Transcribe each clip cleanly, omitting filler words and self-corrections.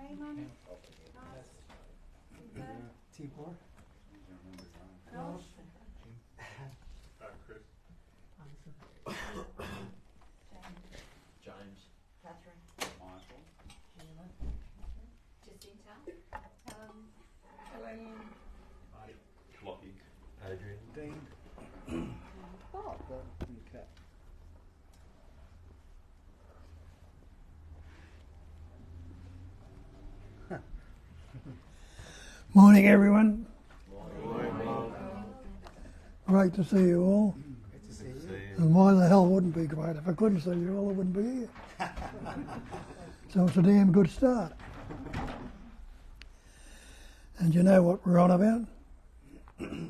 Raymond, Tibor. Josh, Chris. James. Catherine, Michael. Jacinta, Helen, Marty. Lockie. Adrian. Dean. Bob. Okay. Morning, everyone. Morning. Great to see you all. Good to see you. And why the hell wouldn't be great? If I couldn't see you all, I wouldn't be here. So it's a damn good start. And you know what we're on about? We're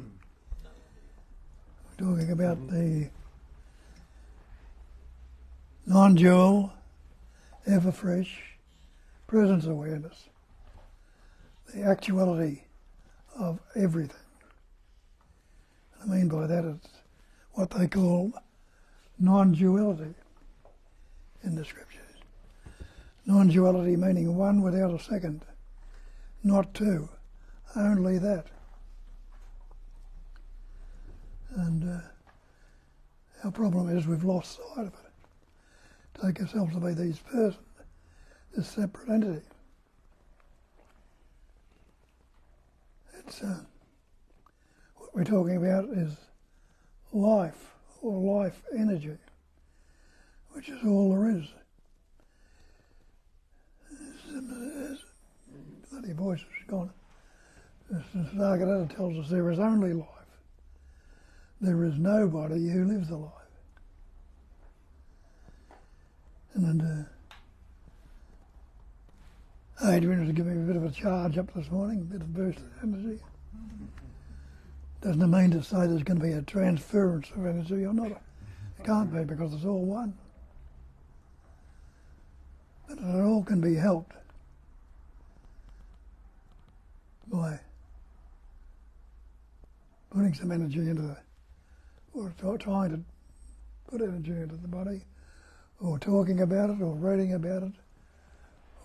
talking about the non-dual, ever-fresh presence awareness. The actuality of everything. I mean by that it's what they call non-duality in the scriptures. Non-duality meaning one without a second, not two, only that. And our problem is we've lost sight of it. Take ourselves to be these persons, this separate entity. It's what we're talking about is life or life energy, which is all there is. Bloody voice is gone. Nisargadatta tells us there is only life. There is nobody who lives a life. And Adrian was giving me a bit of a charge up this morning, a bit of burst of energy. Doesn't mean to say there's going to be a transference of energy or not. It can't be because it's all one. But it all can be helped by putting some energy into the, or trying to put energy into the body, or talking about it, or reading about it,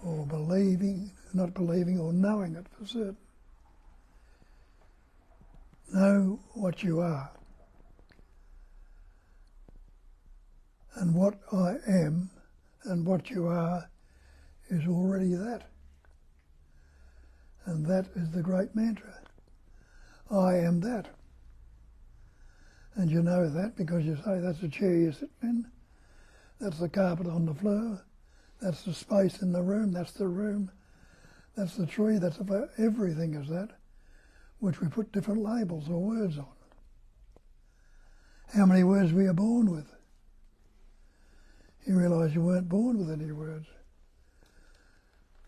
or believing, not believing, or knowing it for certain. Know what you are. And what I am and what you are is already that. And that is the great mantra. I am that. And you know that because you say that's the chair you're sitting in, that's the carpet on the floor, that's the space in the room, that's the room, that's the tree, that's about everything is that, which we put different labels or words on. How many words were you born with? You realise you weren't born with any words.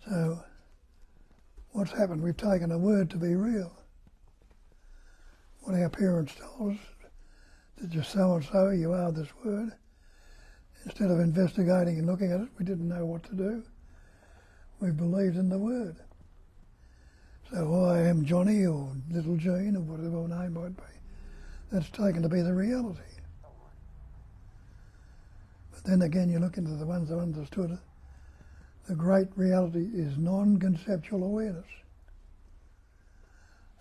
So, what's happened? We've taken a word to be real. What our parents told us, that you're so-and-so, you are this word. Instead of investigating and looking at it, we didn't know what to do. We believed in the word. So I am Johnny or Little Jean or whatever her name might be. That's taken to be the reality. But then again, you look into the ones that understood it. The great reality is non-conceptual awareness.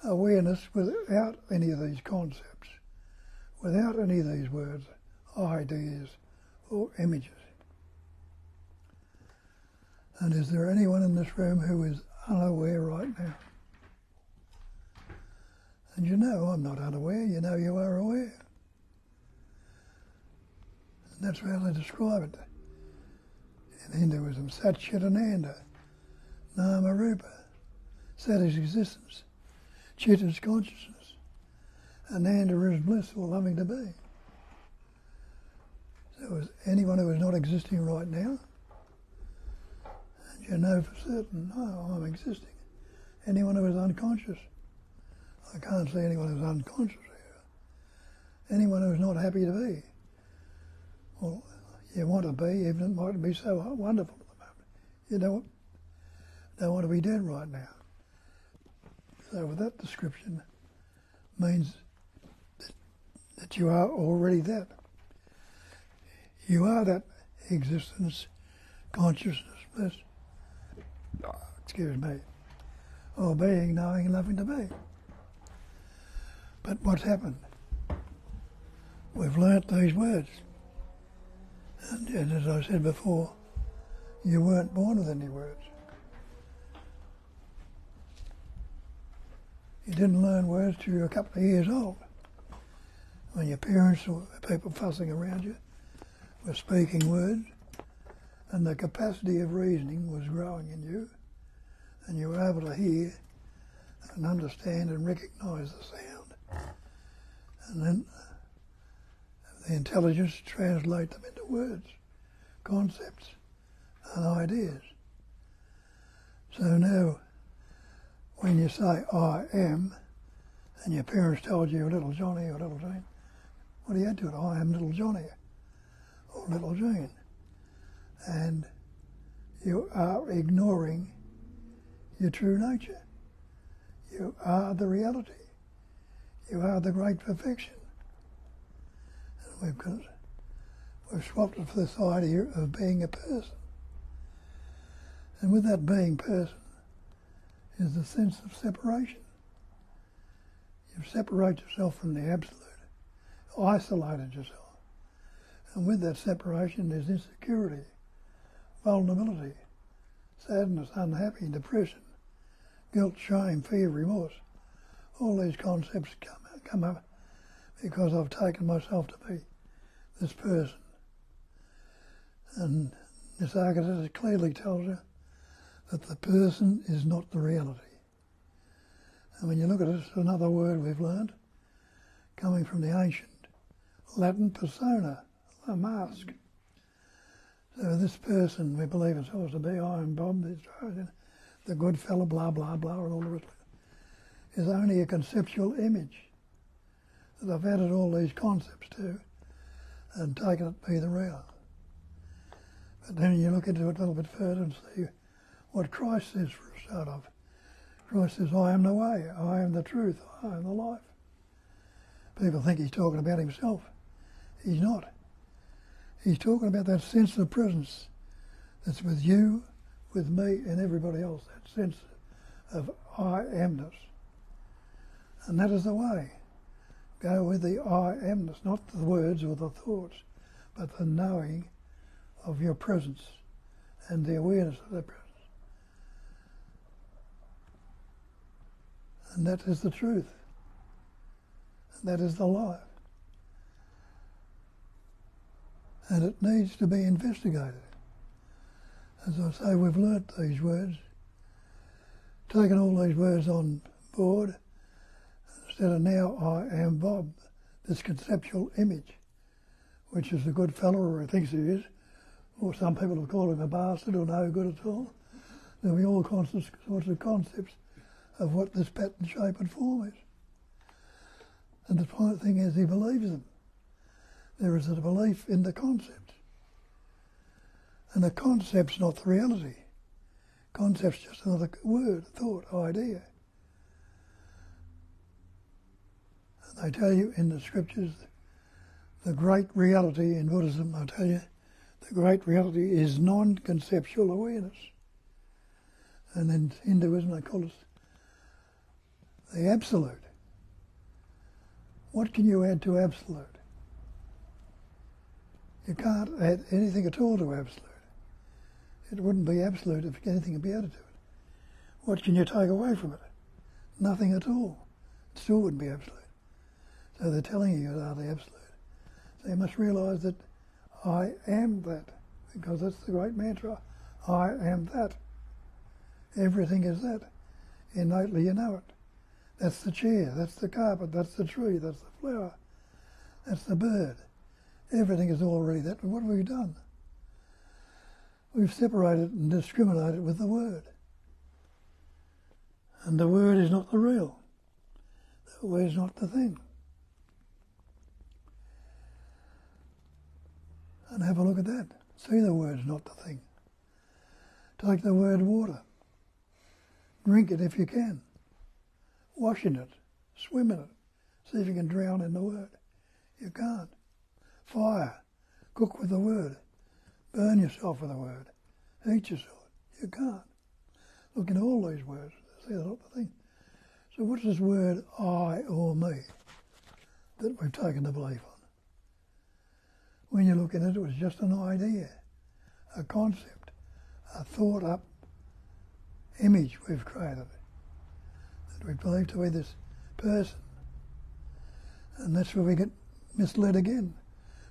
Awareness without any of these concepts, without any of these words, ideas, or images. And is there anyone in this room who is unaware right now? And you know I'm not unaware, you know you are aware. And that's how they describe it. In Hinduism, Sat Chit Ananda, Nama Rupa. Sat is existence, Chit is consciousness, Ananda is bliss or loving to be. So is anyone who is not existing right now, and you know for certain, oh, I'm existing. Anyone who is unconscious, I can't see anyone who's unconscious here. Anyone who's not happy to be, well, you want to be, even it might be so wonderful at the moment. You don't want to be dead right now. So with that description means that you are already that. You are that existence, consciousness, bliss. excuse me, or being, knowing and loving to be. But what's happened? We've learnt these words. And as I said before, you weren't born with any words. You didn't learn words till you were a couple of years old, when your parents or people fussing around you were speaking words, and the capacity of reasoning was growing in you, and you were able to hear and understand and recognise the sound. And then the intelligence translate them into words, concepts and ideas. So now, when you say, I am, and your parents told you, little Johnny or little Jane, what do you add to it? I am little Johnny or little Jane. And you are ignoring your true nature. You are the reality. You are the great perfection. And we've swapped it for this idea of being a person. And with that being person is the sense of separation. You separate yourself from the absolute, isolated yourself. And with that separation there's insecurity, vulnerability, sadness, unhappy, depression, guilt, shame, fear, remorse. All these concepts come up because I've taken myself to be this person. And Nisargadatta clearly tells you that the person is not the reality. And when you look at it, it's another word we've learned, coming from the ancient Latin persona, a mask. So this person we believe ourselves to be, I am Bob, the good fellow, blah, blah, blah, and all the rest of it, is only a conceptual image that I've added all these concepts to and taken it to be the real. But then you look into it a little bit further and see what Christ says for a start off. Christ says, I am the way, I am the truth, I am the life. People think he's talking about himself. He's not. He's talking about that sense of presence that's with you, with me, and everybody else, that sense of I amness. And that is the way. Go with the I amness, not the words or the thoughts, but the knowing of your presence and the awareness of that presence. And that is the truth. And that is the life. And it needs to be investigated. As I say, we've learnt these words, taken all these words on board, instead of now I am Bob, this conceptual image, which is the good fellow, or he thinks he is, or some people have called him a bastard or no good at all. There'll be all sorts of concepts of what this pattern, shape and form is. And the point thing is he believes them. There is a belief in the concept. And the concept's not the reality. Concept's just another word, thought, idea. And they tell you in the scriptures, the great reality in Buddhism, I tell you, the great reality is non-conceptual awareness. And in Hinduism they call it the absolute. What can you add to absolute? You can't add anything at all to absolute. It wouldn't be absolute if anything could be added to it. What can you take away from it? Nothing at all. It still wouldn't be absolute. So they're telling you are the absolute. So you must realise that I am that, because that's the great mantra. I am that. Everything is that. Innately you know it. That's the chair, that's the carpet, that's the tree, that's the flower, that's the bird. Everything is already that. But what have we done? We've separated and discriminated with the word. And the word is not the real. The word is not the thing. And have a look at that. See the word's not the thing. Take the word water. Drink it if you can. Wash in it. Swim in it. See if you can drown in the word. You can't. Fire. Cook with the word. Burn yourself with the word. Eat yourself. You can't. Look into all these words. See the thing. So what's this word I or me that we've taken to belief on? When you look at it, it was just an idea, a concept, a thought up image we've created that we believe to be this person. And that's where we get misled again.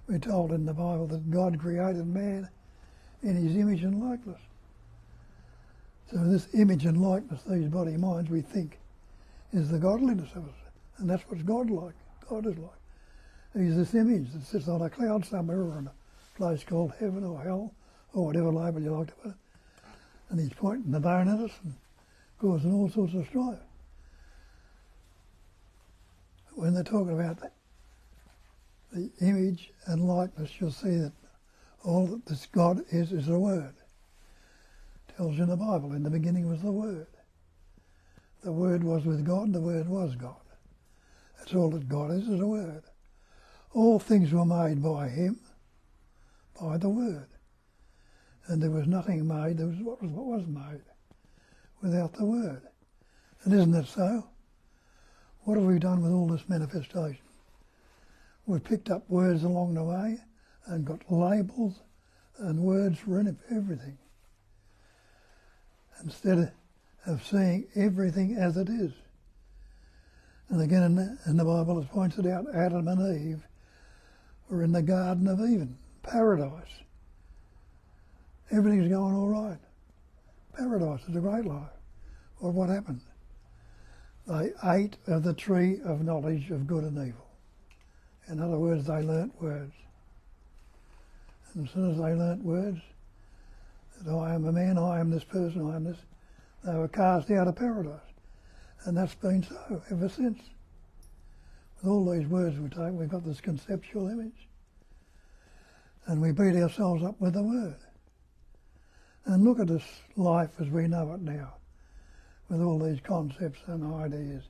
We're told in the Bible that God created man in his image and likeness. So this image and likeness, these body minds, we think is the godliness of us. And that's what's God like. God is like. He's this image that sits on a cloud somewhere or in a place called heaven or hell or whatever label you like to put it. And he's pointing the bone at us and causing all sorts of strife. When they're talking about the image and likeness, you'll see that all that this God is a word. It tells you in the Bible, in the beginning was the Word. The Word was with God, and the Word was God. That's all that God is a word. All things were made by him, by the Word. And there was nothing made, there was what was made without the Word. And isn't that so? What have we done with all this manifestation? We've picked up words along the way and got labels and words for everything, instead of seeing everything as it is. And again in the Bible it points it out, Adam and Eve were in the Garden of Eden, paradise. Everything's going all right. Paradise is a great life. Well, what happened? They ate of the tree of knowledge of good and evil. In other words, they learnt words. And as soon as they learnt words, that I am a man, I am this person, I am this, they were cast out of paradise. And that's been so ever since. With all these words we take, we've got this conceptual image. And we beat ourselves up with the word. And look at this life as we know it now, with all these concepts and ideas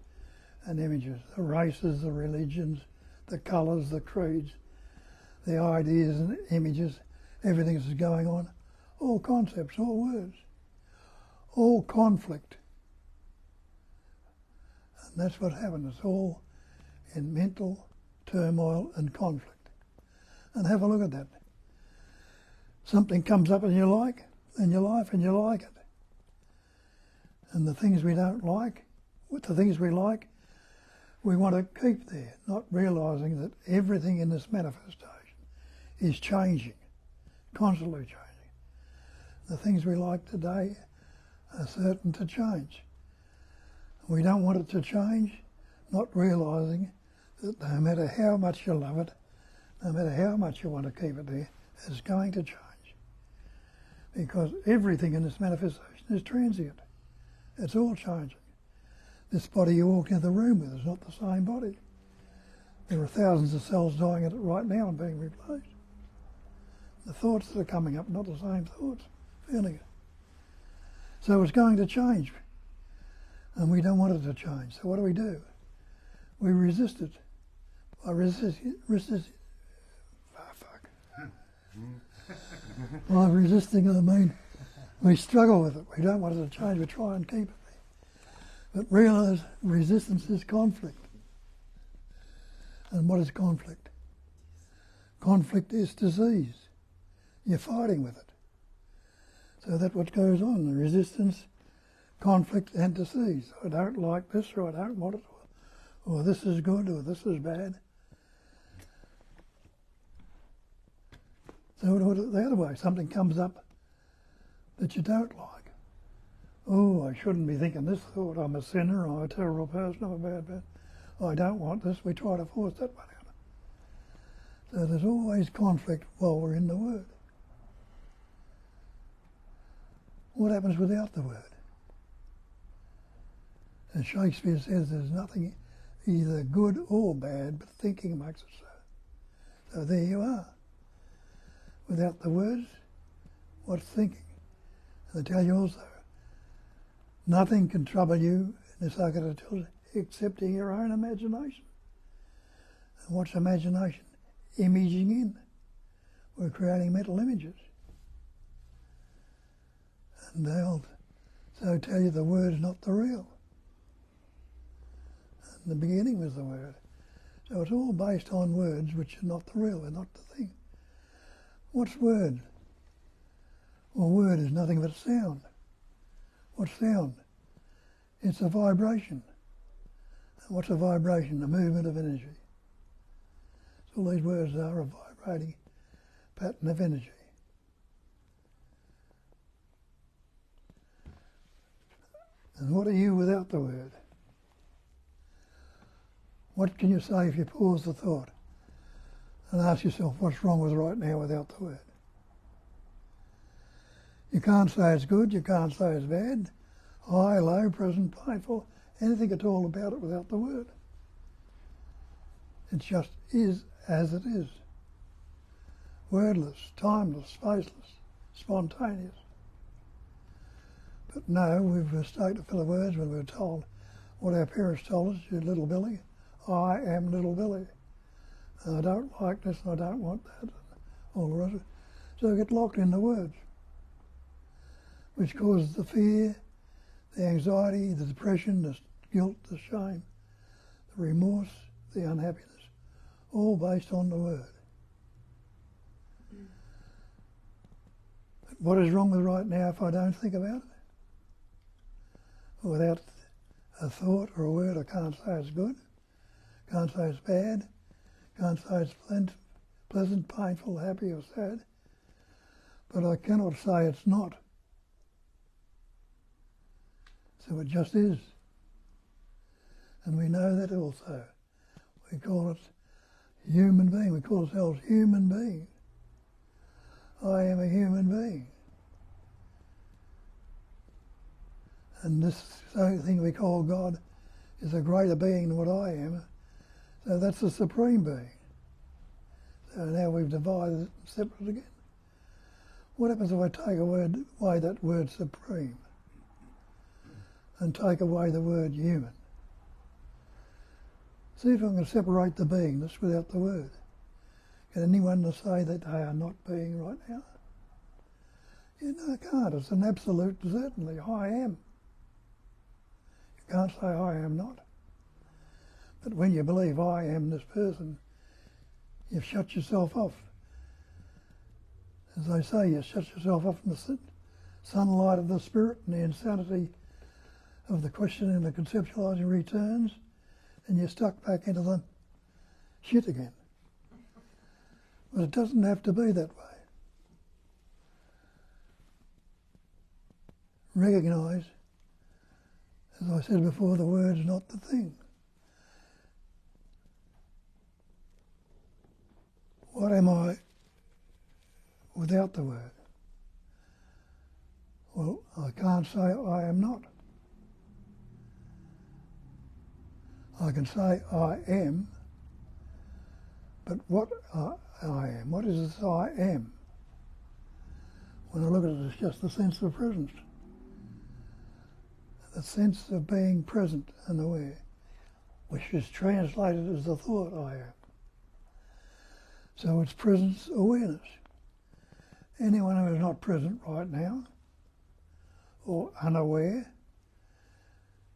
and images, the races, the religions, the colours, the creeds, the ideas and images, everything that's going on, all concepts, all words, all conflict. And that's what happened. It's all in mental turmoil and conflict. And have a look at that. Something comes up in your life and you like it. And the things we don't like, with the things we like, we want to keep there, not realising that everything in this manifestation is changing, constantly changing. The things we like today are certain to change. We don't want it to change, not realising that no matter how much you love it, no matter how much you want to keep it there, it's going to change. Because everything in this manifestation is transient. It's all changing. This body you walk into the room with is not the same body. There are thousands of cells dying in it right now and being replaced. The thoughts that are coming up, not the same thoughts, feeling it. So it's going to change. And we don't want it to change. So what do? We resist it. By resisting, by resisting it, I mean, we struggle with it. We don't want it to change. We try and keep it there. But realise resistance is conflict. And what is conflict? Conflict is disease. You're fighting with it. So that's what goes on, resistance, conflict and disease. I don't like this, or I don't want it, or this is good, or this is bad. So the other way, something comes up that you don't like. Oh, I shouldn't be thinking this thought. I'm a sinner, I'm a terrible person, I'm a bad person. I don't want this. We try to force that one out. So there's always conflict while we're in the Word. What happens without the Word? As Shakespeare says, there's nothing either good or bad, but thinking makes it so. So there you are. Without the words, what's thinking? And they tell you also, nothing can trouble you, Nisargadatta tells you, excepting your own imagination. And what's imagination? Imaging in. We're creating mental images. And they'll So I tell you the word's not the real. And the beginning was the word. So it's all based on words which are not the real, they're not the thing. What's word? Well, word is nothing but sound. What's sound? It's a vibration. And what's a vibration? A movement of energy. So all these words are a vibrating pattern of energy. And what are you without the word? What can you say if you pause the thought and ask yourself what's wrong with right now without the word? You can't say it's good, you can't say it's bad, high, low, present, painful, anything at all about it without the word. It just is as it is. Wordless, timeless, faceless, spontaneous. But no, we've mistaken for the words when we're told what our parents told us, you little Billy, I am little Billy. And I don't like this and I don't want that, and all the rest of it. So we get locked in the words, which causes the fear, the anxiety, the depression, the guilt, the shame, the remorse, the unhappiness, all based on the word. But what is wrong with right now if I don't think about it? Without a thought or a word, I can't say it's good, can't say it's bad, can't say it's pleasant, painful, happy or sad, but I cannot say it's not. So it just is. And we know that also. We call it human being. We call ourselves human being. I am a human being. And this thing we call God is a greater being than what I am. So that's the supreme being. So now we've divided it and separated again. What happens if I take away that word supreme and take away the word human? See if I can separate the beingness without the word. Can anyone say that they are not being right now? You know, I can't. It's an absolute certainly. I am. You can't say I am not. But when you believe I am this person, you've shut yourself off. As they say, you shut yourself off from the sunlight of the spirit and the insanity of the questioning and the conceptualizing returns, and you're stuck back into the shit again. But it doesn't have to be that way. Recognise, as I said before, the word's not the thing. What am I without the word? Well, I can't say I am not. I can say I am, but what I am, what is this I am? When I look at it, it's just the sense of presence. The sense of being present and aware, which is translated as the thought I am. So it's presence awareness. Anyone who is not present right now, or unaware,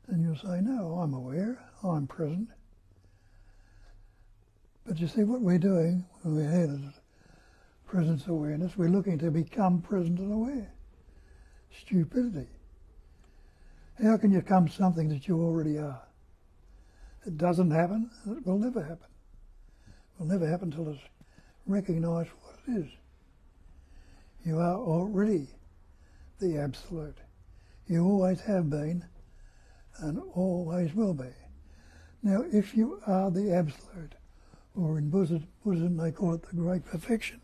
then you'll say, no, I'm aware, I'm present. But you see what we're doing when we're here is presence awareness, we're looking to become present and aware. Stupidity. How can you become something that you already are? It doesn't happen, and it will never happen. It will never happen until it's recognised what it is. You are already the Absolute. You always have been and always will be. Now, if you are the Absolute, or in Buddhism they call it the Great Perfection,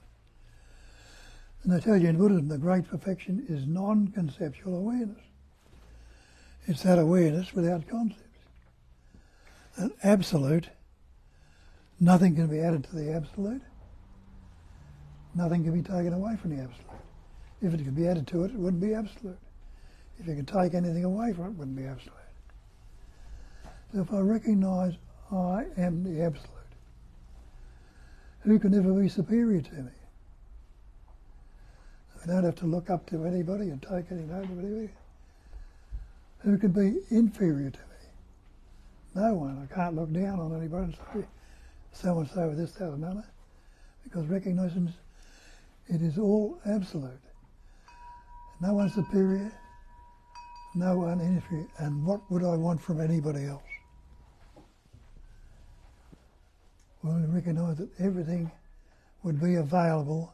and they tell you in Buddhism the Great Perfection is non-conceptual awareness. It's that awareness without concepts. An Absolute, nothing can be added to the Absolute. Nothing can be taken away from the Absolute. If it could be added to it, it wouldn't be Absolute. If you could take anything away from it, it wouldn't be Absolute. So if I recognise I am the Absolute, who can ever be superior to me? I don't have to look up to anybody and take any note of anybody. Who could be inferior to me? No one. I can't look down on anybody and say, so-and-so, this, that, and another, because recognition, it is all absolute. No one superior, no one inferior. And what would I want from anybody else? Well, we recognise that everything would be available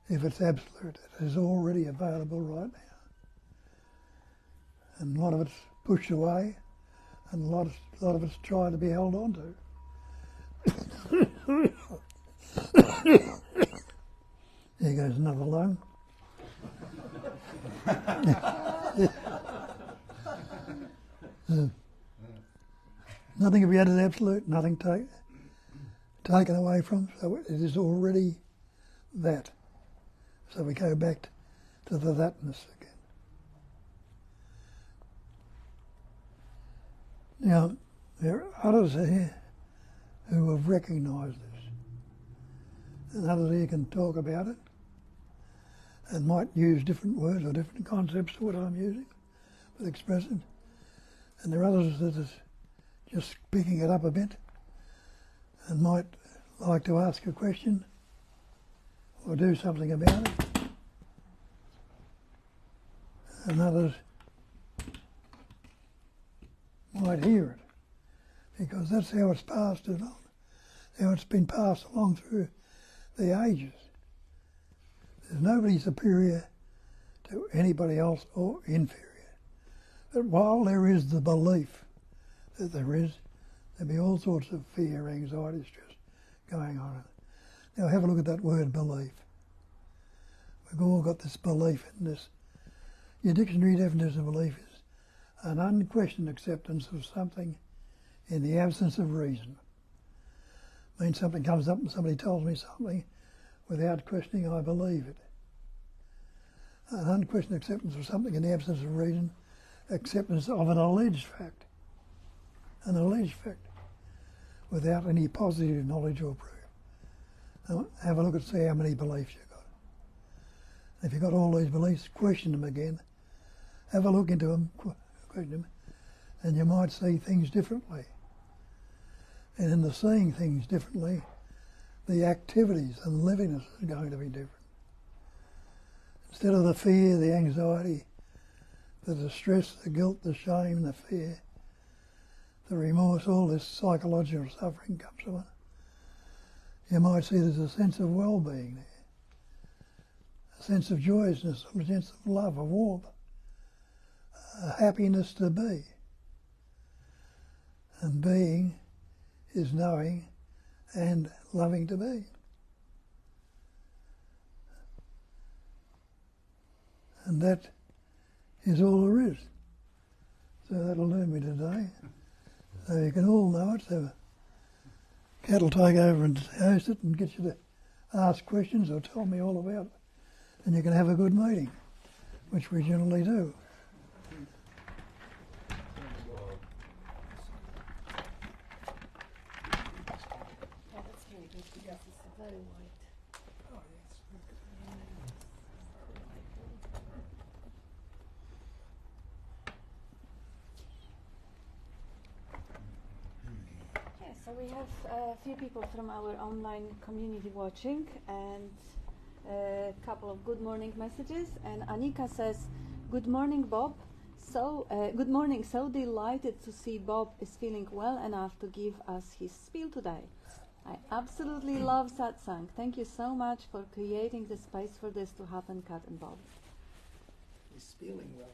if it's absolute. It is already available right now. And a lot of it's pushed away, and a lot of it's trying to be held on to. There goes another lung. Nothing of yet is absolute, nothing taken away from, so it is already that. So we go back to the thatness again. Now, there are others here who have recognised this, and others here can talk about it and might use different words or different concepts to what I'm using with expressing. And there are others that are just picking it up a bit and might like to ask a question or do something about it. And others might hear it, because that's how it's passed along, how it's been passed along through the ages. There's nobody superior to anybody else or inferior. But while there is the belief that there'll be all sorts of fear, anxiety, stress going on. Now have a look at that word belief. We've all got this belief in this. Your dictionary definition of belief is an unquestioned acceptance of something in the absence of reason. It means something comes up and somebody tells me something, without questioning, I believe it. An unquestioned acceptance of something in the absence of reason, acceptance of an alleged fact. An alleged fact, without any positive knowledge or proof. Now, have a look and see how many beliefs you've got. If you've got all these beliefs, question them again. Have a look into them, question them, and you might see things differently. And in the seeing things differently, the activities and livingness are going to be different. Instead of the fear, the anxiety, the distress, the guilt, the shame, the fear, the remorse, all this psychological suffering comes from it. You might see there's a sense of well-being there, a sense of joyousness, a sense of love, of warmth, a happiness to be. And being is knowing and loving to be. And that is all there is. So that'll do me today. So you can all know it. So Kat will take over and host it and get you to ask questions or tell me all about it. And you can have a good meeting, which we generally do. Yeah, that's really good because it's very white. Yeah, so we have a few people from our online community watching, and a couple of good morning messages. And Anika says, "Good morning, Bob. Good morning. So delighted to see Bob is feeling well enough to give us his spiel today. I absolutely love satsang. Thank you so much for creating the space for this to happen, Kat and Bob." He's feeling well.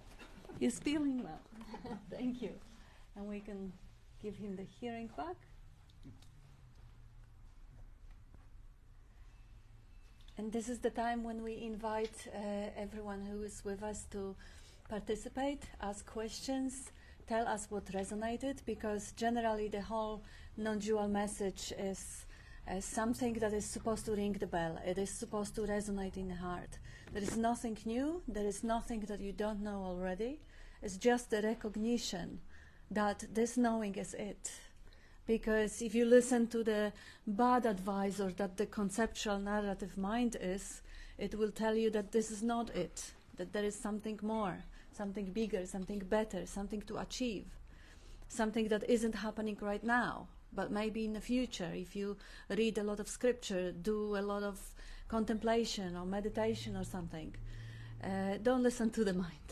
He's feeling well. Thank you. And we can give him the hearing back. And this is the time when we invite everyone who is with us to participate, ask questions, tell us what resonated, because generally the whole non-dual message is something that is supposed to ring the bell. It is supposed to resonate in the heart. There is nothing new. There is nothing that you don't know already. It's just the recognition that this knowing is it. Because if you listen to the bad advisor that the conceptual narrative mind is, it will tell you that this is not it, that there is something more, something bigger, something better, something to achieve, something that isn't happening right now, but maybe in the future. If you read a lot of scripture, do a lot of contemplation or meditation or something, don't listen to the mind.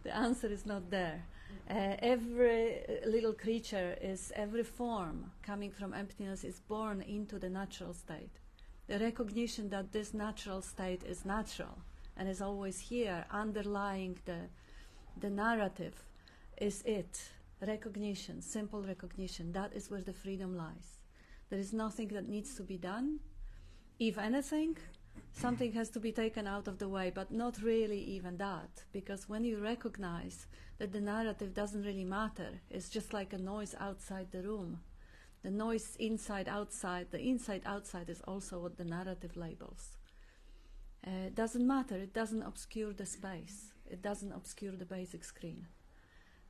The answer is not there. Every little creature every form coming from emptiness is born into the natural state. The recognition that this natural state is natural and is always here, underlying the narrative, is it. Recognition, simple recognition, that is where the freedom lies. There is nothing that needs to be done. If anything, something has to be taken out of the way, but not really even that, because when you recognize that the narrative doesn't really matter, it's just like a noise outside the room. The noise inside, outside, the inside, outside is also what the narrative labels. Doesn't matter, it doesn't obscure the space, it doesn't obscure the basic screen.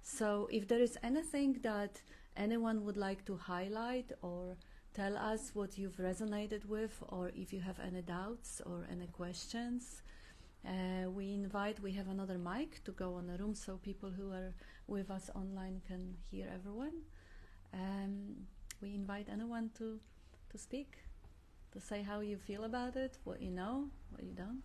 So if there is anything that anyone would like to highlight or tell us what you've resonated with, or if you have any doubts or any questions, we have another mic to go on the room so people who are with us online can hear everyone. We invite anyone to speak, to say how you feel about it, what you know, what you don't.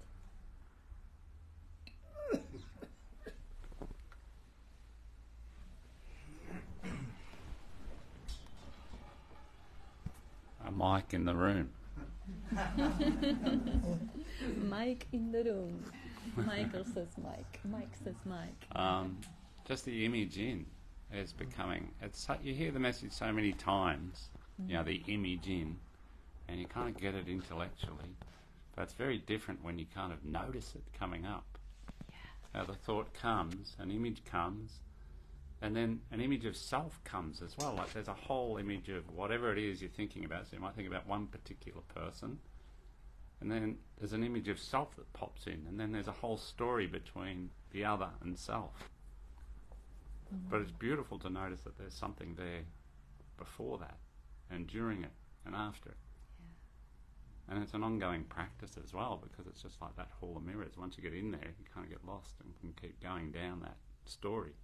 A mic in the room. Mike in the room. Michael says Mike. Mike says Mike. Just the image in is becoming. You hear the message so many times. You know, the image in, and you kind of get it intellectually, but it's very different when you kind of notice it coming up. Yeah. How the thought comes, an image comes, and then an image of self comes as well. Like there's a whole image of whatever it is you're thinking about. So you might think about one particular person, and then there's an image of self that pops in, and then there's a whole story between the other and self. But it's beautiful to notice that there's something there before that, and during it, and after it. Yeah. And it's an ongoing practice as well, because it's just like that hall of mirrors. Once you get in there, you kind of get lost and can keep going down that story.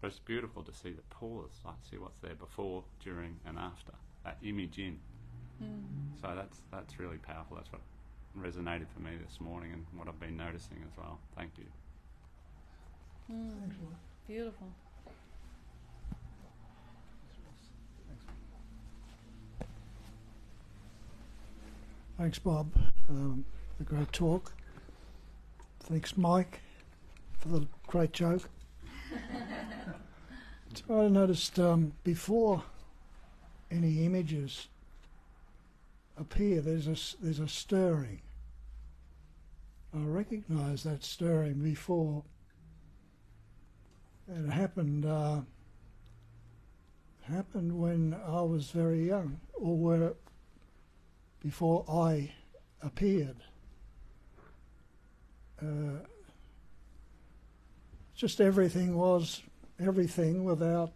But it's beautiful to see the pause, like see what's there before, during, and after. That image in. So that's really powerful. That's what resonated for me this morning, and what I've been noticing as well. Thank you. Thanks, Mark. Beautiful. Thanks, Bob. The great talk. Thanks, Mike, for the great joke. So I noticed before any images appear, there's a stirring. I recognise that stirring before. It happened when I was very young, or before I appeared. Just everything was everything without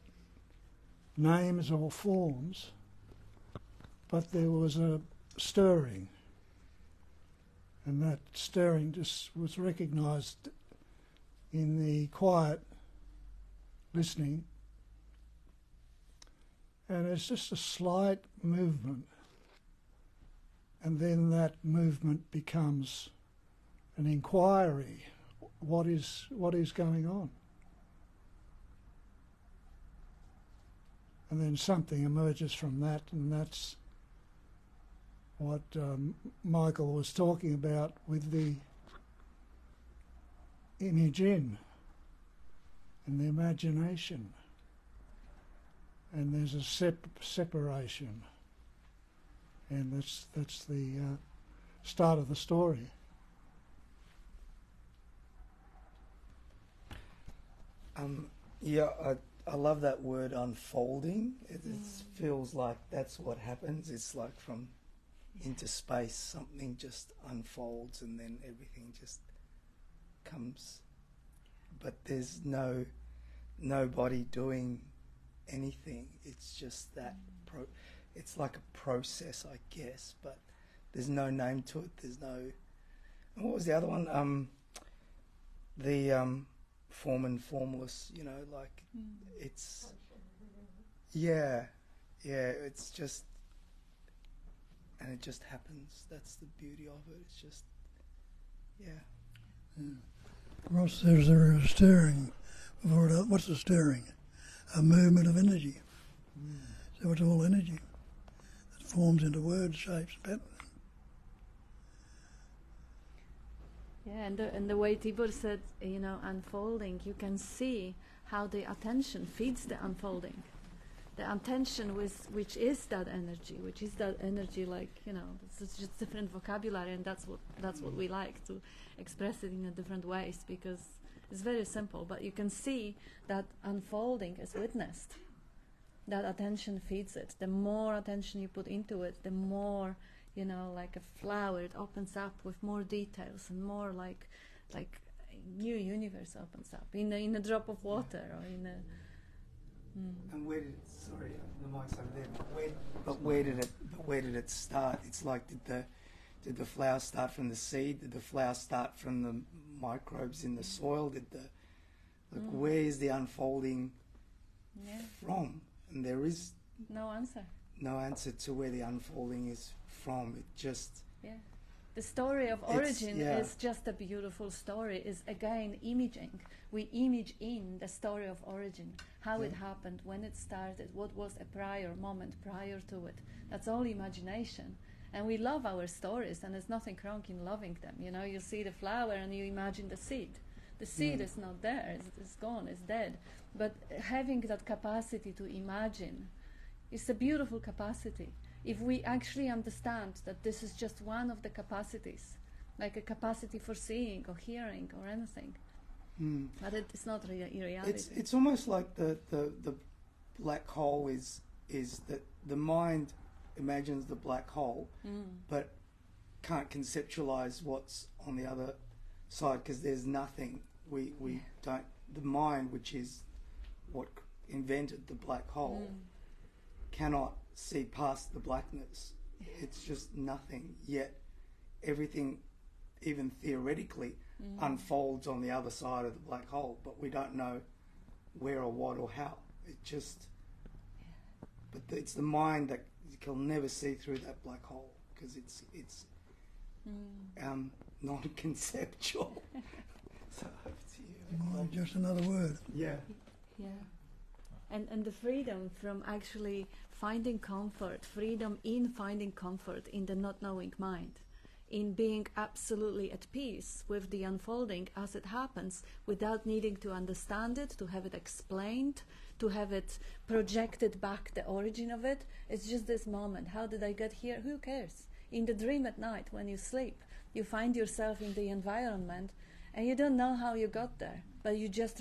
names or forms, but there was a stirring, and that stirring just was recognised in the quiet listening, and it's just a slight movement, and then that movement becomes an inquiry. What is going on? And then something emerges from that, and that's what Michael was talking about with the image in and the imagination. And there's a separation, and that's the start of the story. I love that word unfolding. It feels like that's what happens. It's like from into space, something just unfolds and then everything just comes. But there's nobody doing anything. It's just that it's like a process, I guess, but there's no name to it. There's no... And what was the other one? the form and formless, you know, like it's it's just, and it just happens. That's the beauty of it. It's just Ross says there is stirring before it. What's the stirring? A movement of energy. So it's all energy that forms into words, shapes, patterns. Yeah, and the way Tibor said, you know, unfolding, you can see how the attention feeds the unfolding. The attention which is that energy, like, you know, it's just different vocabulary, and that's what we like, to express it in a different ways, because it's very simple, but you can see that unfolding is witnessed. That attention feeds it. The more attention you put into it, the more, you know, like a flower, it opens up with more details and more like a new universe opens up in a drop of water or in a. And where did the mic's over there? But where did it start? It's like, did the flower start from the seed? Did the flower start from the microbes in the soil? Where is the unfolding from? And there is no answer to where the unfolding is from. It just the story of origin is just a beautiful story. Is again imaging. We image in the story of origin, how it happened, when it started, what was a prior moment prior to it. That's all imagination. And we love our stories, and there's nothing wrong in loving them. You know, you see the flower and you imagine the seed. The seed is not there, it's gone, it's dead. But having that capacity to imagine is a beautiful capacity. If we actually understand that this is just one of the capacities, like a capacity for seeing or hearing or anything, but it's not reality. It's almost like the black hole is that the mind imagines the black hole, but can't conceptualize what's on the other side, because there's nothing. We don't. The mind, which is what invented the black hole, cannot see past the blackness. It's just nothing. Yet everything, even theoretically, unfolds on the other side of the black hole, but we don't know where or what or how. It just. But it's the mind that can never see through that black hole, because it's non-conceptual. So over to you. Well, just another word. Yeah. And the freedom from actually finding comfort, freedom in finding comfort in the not knowing mind, in being absolutely at peace with the unfolding as it happens, without needing to understand it, to have it explained, to have it projected back, the origin of it. It's just this moment. How did I get here? Who cares? In the dream at night, when you sleep, you find yourself in the environment, and you don't know how you got there, but you're just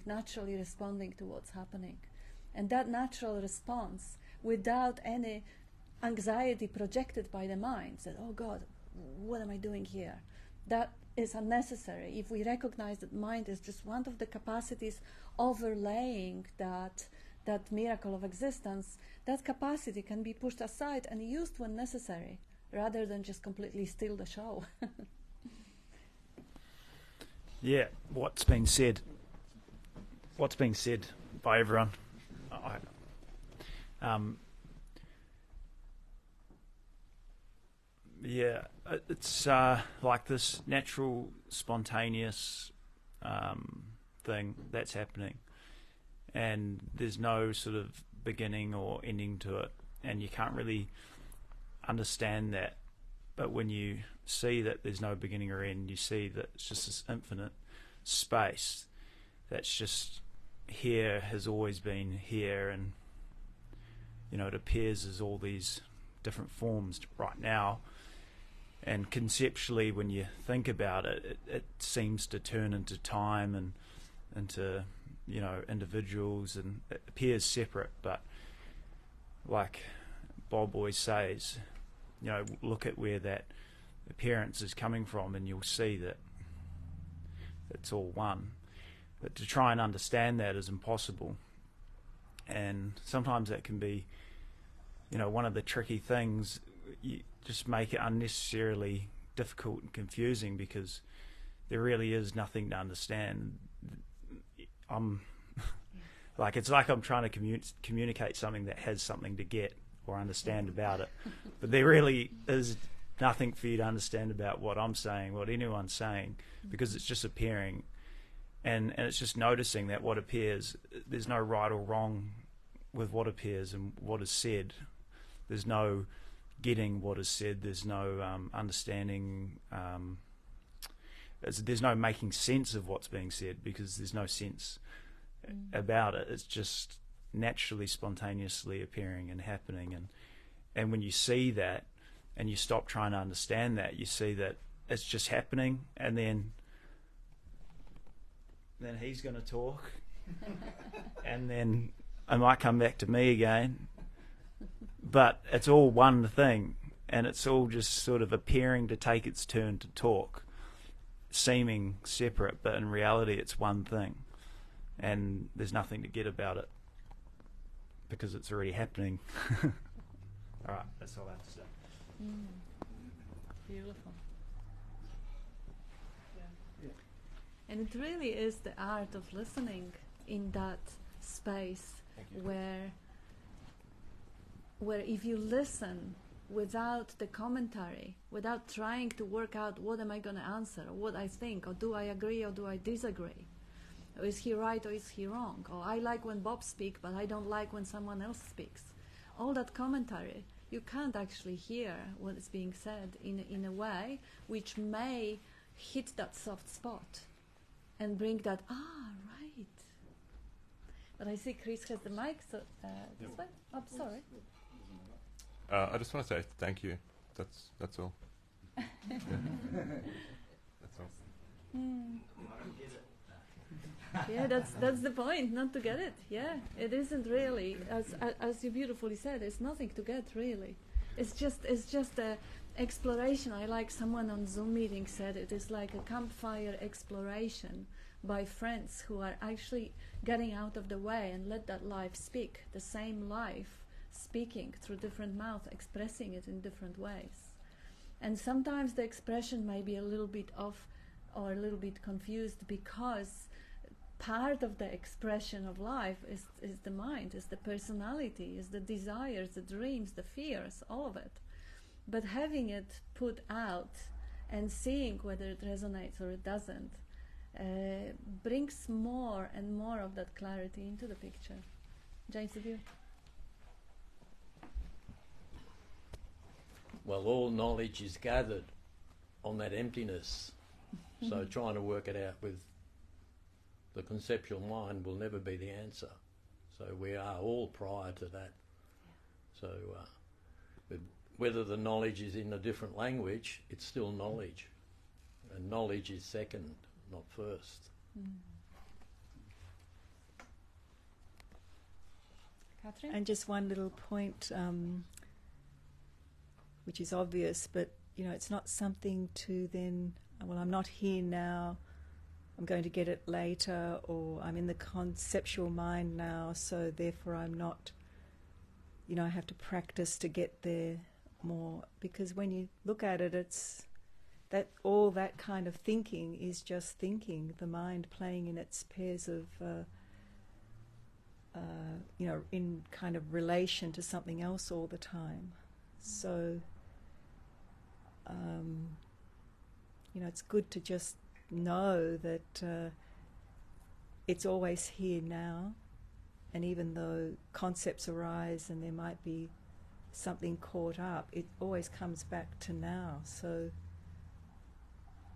naturally responding to what's happening. And that natural response, without any anxiety projected by the mind, that, oh God, what am I doing here? That is unnecessary. If we recognize that mind is just one of the capacities overlaying that miracle of existence, that capacity can be pushed aside and used when necessary, rather than just completely steal the show. Yeah, what's been said by everyone. It's like this natural, spontaneous thing that's happening, and there's no sort of beginning or ending to it, and you can't really understand that. But when you see that there's no beginning or end, you see that it's just this infinite space that's just here, has always been here, and it appears as all these different forms right now. And conceptually, when you think about it, it seems to turn into time and into individuals, and it appears separate. But like Bob always says, look at where that appearance is coming from, and you'll see that it's all one. But to try and understand that is impossible, and sometimes that can be, one of the tricky things. You just make it unnecessarily difficult and confusing, because there really is nothing to understand. I'm like, it's like I'm trying to communicate something that has something to get or understand about it, but there really is nothing for you to understand about what I'm saying, what anyone's saying, because it's just appearing, and it's just noticing that what appears, there's no right or wrong with what appears and what is said. There's no getting what is said. There's no understanding. There's no making sense of what's being said, because there's no sense about it. It's just naturally, spontaneously appearing and happening. And when you see that and you stop trying to understand that, you see that it's just happening, and then he's going to talk and then it might come back to me again, but it's all one thing, and it's all just sort of appearing to take its turn to talk, seeming separate, but in reality it's one thing, and there's nothing to get about it because it's already happening. All right, that's all I have to say. Beautiful. And it really is the art of listening in that space where if you listen without the commentary, without trying to work out what am I going to answer, or what I think, or do I agree or do I disagree, or is he right or is he wrong, or I like when Bob speaks but I don't like when someone else speaks, all that commentary, you can't actually hear what is being said in a way which may hit that soft spot and bring that, right. But I see Chris has the mic, so this way. Oh, sorry. I just want to say thank you. That's all. That's all. Yeah, that's the point, not to get it. Yeah, it isn't really, as you beautifully said, it's nothing to get really. It's just a exploration. I like someone on Zoom meeting said it is like a campfire exploration by friends who are actually getting out of the way and let that life speak, the same life speaking through different mouths, expressing it in different ways. And sometimes the expression may be a little bit off or a little bit confused, because part of the expression of life is the mind, is the personality, is the desires, the dreams, the fears, all of it. But having it put out and seeing whether it resonates or it doesn't brings more and more of that clarity into the picture. James, did you? Well, all knowledge is gathered on that emptiness. So trying to work it out with the conceptual mind will never be the answer. So we are all prior to that. So whether the knowledge is in a different language, it's still knowledge. And knowledge is second, not first. Catherine? And just one little point, which is obvious, but it's not something to then, well, I'm not here now, I'm going to get it later, or I'm in the conceptual mind now, so therefore I'm not, I have to practice to get there more. Because when you look at it, it's that all that kind of thinking is just thinking, the mind playing in its pairs of, in kind of relation to something else all the time. So, it's good to just know that it's always here now, and even though concepts arise and there might be something caught up, it always comes back to now. So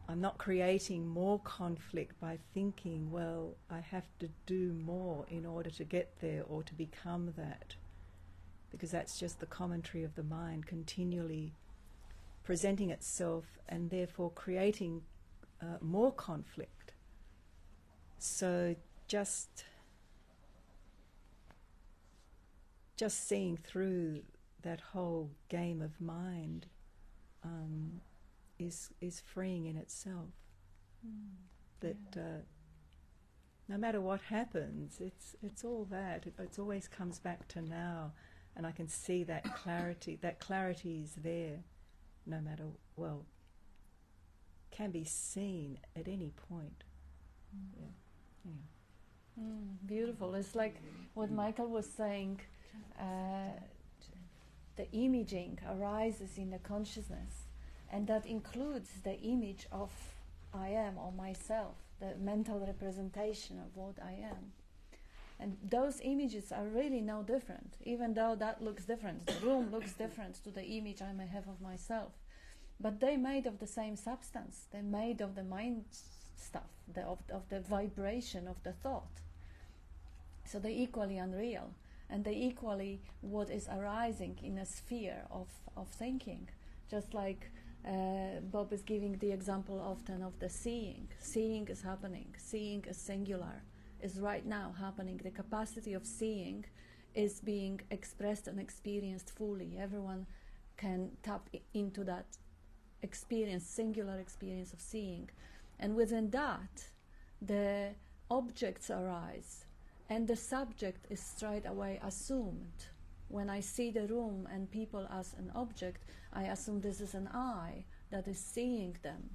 I'm not creating more conflict by thinking, well, I have to do more in order to get there or to become that, because that's just the commentary of the mind continually presenting itself and therefore creating more conflict. So just seeing through that whole game of mind is freeing in itself. That no matter what happens, it's all that. It always comes back to now, and I can see that clarity. That clarity is there, no matter, well, can be seen at any point. Yeah. Anyway. Beautiful. It's like what Michael was saying. The imaging arises in the consciousness, and that includes the image of I am or myself, the mental representation of what I am. And those images are really no different, even though that looks different. The room looks different to the image I may have of myself. But they're made of the same substance. They're made of the mind stuff, of the vibration of the thought. So they're equally unreal. And they're equally what is arising in a sphere of thinking. Just like Bob is giving the example often of the seeing. Seeing is happening. Seeing is singular. Is right now happening. The capacity of seeing is being expressed and experienced fully. Everyone can tap into that experience, singular experience of seeing. And within that, the objects arise, and the subject is straight away assumed. When I see the room and people as an object, I assume this is an I that is seeing them.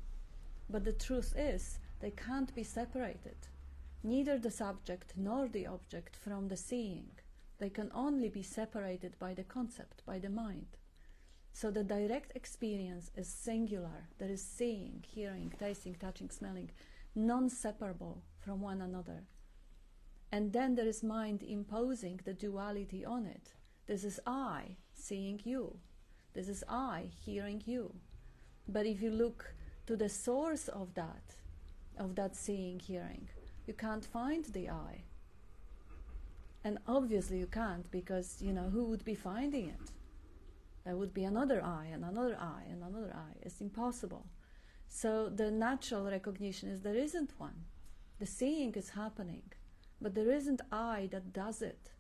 But the truth is, they can't be separated. Neither the subject nor the object from the seeing. They can only be separated by the concept, by the mind. So the direct experience is singular. There is seeing, hearing, tasting, touching, smelling, non-separable from one another. And then there is mind imposing the duality on it. This is I seeing you. This is I hearing you. But if you look to the source of that seeing, hearing, you can't find the I. And obviously you can't, because, who would be finding it? There would be another I and another I and another I. It's impossible. So the natural recognition is there isn't one. The seeing is happening, but there isn't I that does it.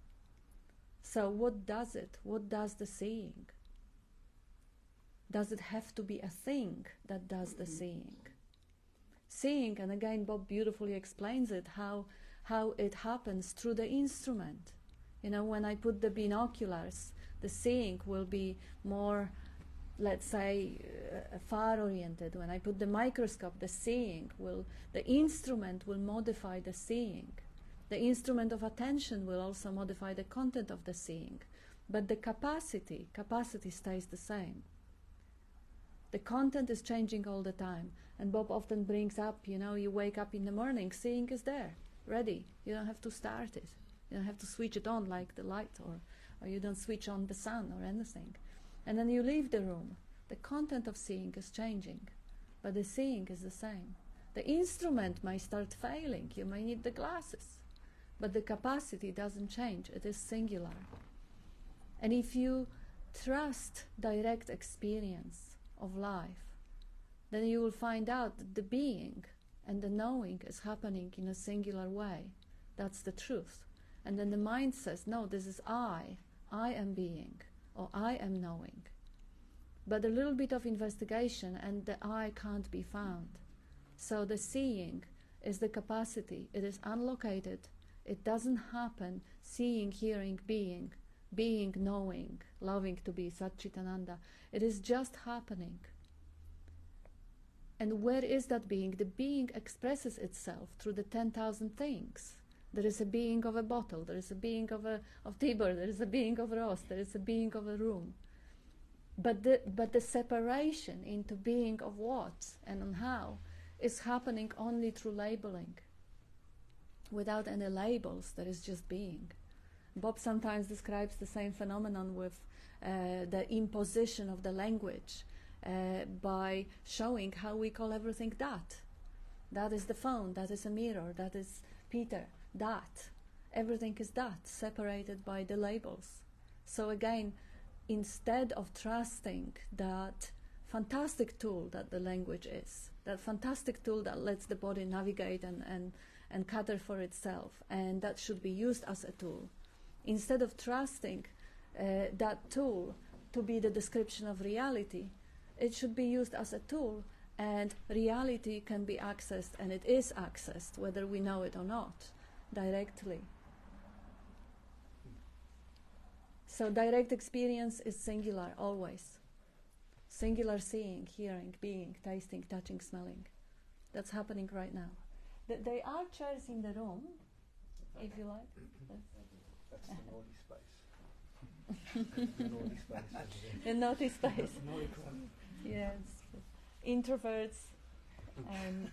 So what does it? What does the seeing? Does it have to be a thing that does the seeing? Seeing, and again Bob beautifully explains it, how it happens through the instrument. When I put the binoculars, the seeing will be more, let's say, far-oriented. When I put the microscope, the instrument will modify the seeing. The instrument of attention will also modify the content of the seeing. But the capacity stays the same. The content is changing all the time. And Bob often brings up, you wake up in the morning, seeing is there, ready. You don't have to start it. You don't have to switch it on like the light, or you don't switch on the sun or anything. And then you leave the room. The content of seeing is changing, but the seeing is the same. The instrument may start failing. You may need the glasses, but the capacity doesn't change. It is singular. And if you trust direct experience of life, then you will find out that the being and the knowing is happening in a singular way. That's the truth. And then the mind says, no, this is I am being, or I am knowing. But a little bit of investigation and the I can't be found. So the seeing is the capacity. It is unlocated. It doesn't happen. Seeing, hearing, being, knowing, loving to be Satchitananda. It is just happening. And where is that being? The being expresses itself through the 10,000 things. There is a being of a bottle, there is a being of Tibor, there is a being of Ross, there is a being of a room. But the separation into being of what and on how is happening only through labeling. Without any labels, there is just being. Bob sometimes describes the same phenomenon with the imposition of the language by showing how we call everything that. That is the phone, that is a mirror, that is Peter. That. Everything is that, separated by the labels. So again, instead of trusting that fantastic tool that the language is, that fantastic tool that lets the body navigate and cater for itself, and that should be used as a tool, instead of trusting that tool to be the description of reality, it should be used as a tool, and reality can be accessed, and it is accessed, whether we know it or not, directly. So direct experience is singular, always. Singular seeing, hearing, being, tasting, touching, smelling. That's happening right now. There are chairs in the room, if you like. That's the naughty space. The naughty space. The naughty space. Naughty club. Yes. Introverts. And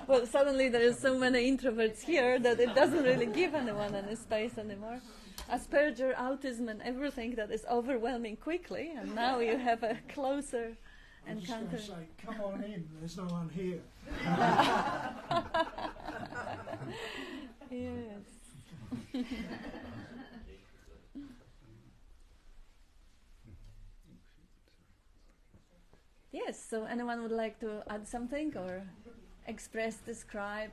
well, suddenly there are so many introverts here that it doesn't really give anyone any space anymore. Asperger, autism, and everything that is overwhelming quickly, and now you have a closer I'm just encounter. going to say, come on in, there's no one here. Yes. Yes, so anyone would like to add something or express, describe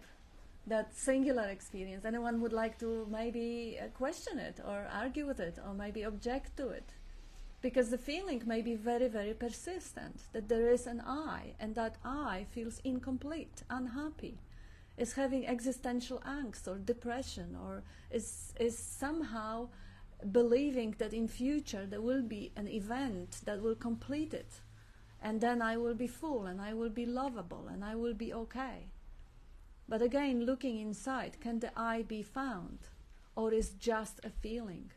that singular experience? Anyone would like to maybe question it or argue with it or maybe object to it? Because the feeling may be very, very persistent, that there is an I, and that I feels incomplete, unhappy, is having existential angst or depression, or is somehow believing that in future there will be an event that will complete it. And then I will be full, and I will be lovable, and I will be okay. But again, looking inside, can the I be found? Or is just a feeling?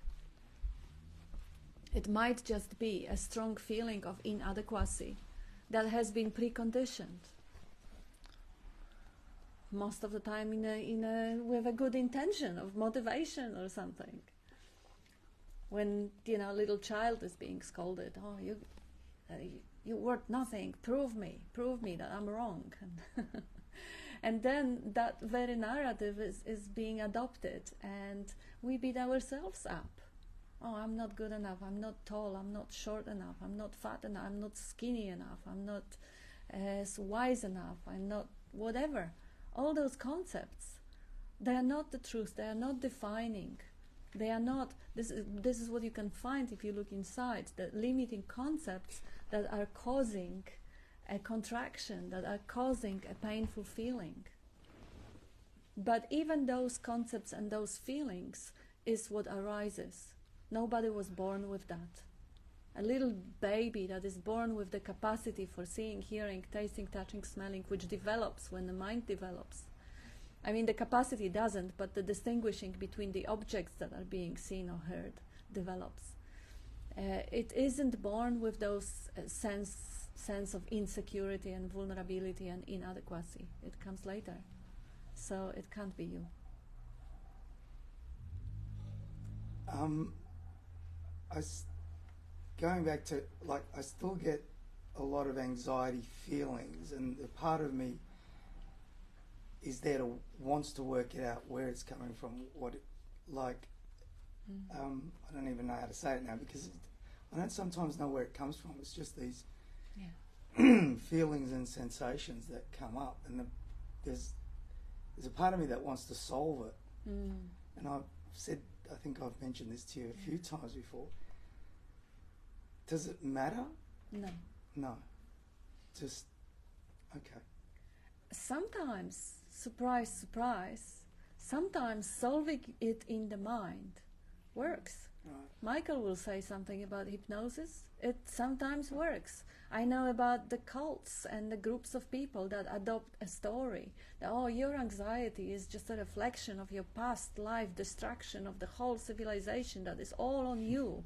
It might just be a strong feeling of inadequacy that has been preconditioned. Most of the time with a good intention of motivation or something. When, a little child is being scolded, oh, you worth nothing, prove me that I'm wrong. And then that very narrative is being adopted, and we beat ourselves up. Oh, I'm not good enough, I'm not tall, I'm not short enough, I'm not fat enough, I'm not skinny enough, I'm not wise enough, I'm not whatever. All those concepts, they are not the truth, they are not defining. They are not, this is what you can find if you look inside, the limiting concepts that are causing a contraction, that are causing a painful feeling. But even those concepts and those feelings is what arises. Nobody was born with that. A little baby that is born with the capacity for seeing, hearing, tasting, touching, smelling, which develops when the mind develops. I mean, the capacity doesn't, but the distinguishing between the objects that are being seen or heard develops. It isn't born with those sense of insecurity and vulnerability and inadequacy. It comes later. So it can't be you. Going back to, I still get a lot of anxiety feelings, and the part of me is there to wants to work it out where it's coming from, I don't even know how to say it now, because I don't sometimes know where it comes from. It's just these feelings and sensations that come up, and there's a part of me that wants to solve it. And I think I've mentioned this to you a few times before. Does it matter? No. Just, okay. Sometimes, surprise, surprise, sometimes solving it in the mind works. Right. Michael will say something about hypnosis. It sometimes works. I know about the cults and the groups of people that adopt a story that, oh, your anxiety is just a reflection of your past life destruction of the whole civilization, that is all on you,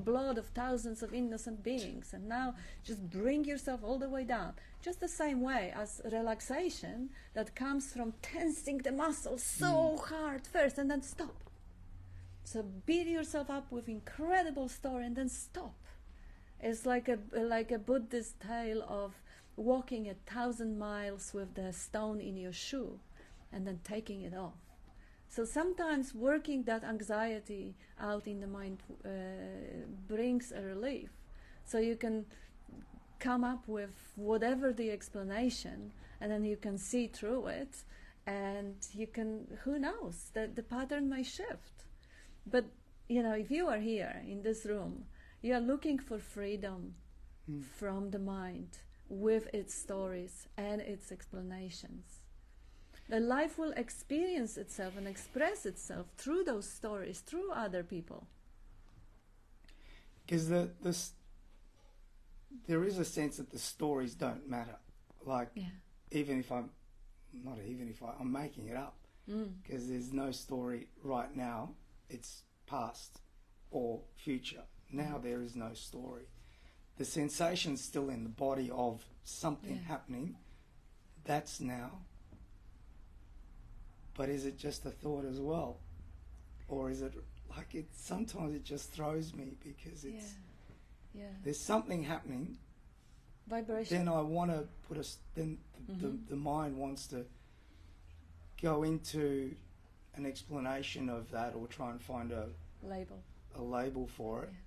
blood of thousands of innocent beings, and now just bring yourself all the way down. Just the same way as relaxation that comes from tensing the muscles so hard first and then stop. So beat yourself up with incredible story and then stop. It's like a Buddhist tale of walking 1,000 miles with the stone in your shoe and then taking it off. So sometimes working that anxiety out in the mind brings a relief. So you can come up with whatever the explanation, and then you can see through it, and you can, who knows, the pattern may shift. But, if you are here in this room, you are looking for freedom from the mind with its stories and its explanations. The life will experience itself and express itself through those stories, through other people. Because there is a sense that the stories don't matter. Like, Yeah. I'm making it up, because there's no story right now. It's past or future. Now there is no story. The sensation's still in the body of something happening. That's now. But is it just a thought as well? Or is it like it? Sometimes it just throws me because it's there's something happening. Vibration. Then I want to put the mind wants to go into an explanation of that, or try and find a label for it. Yeah.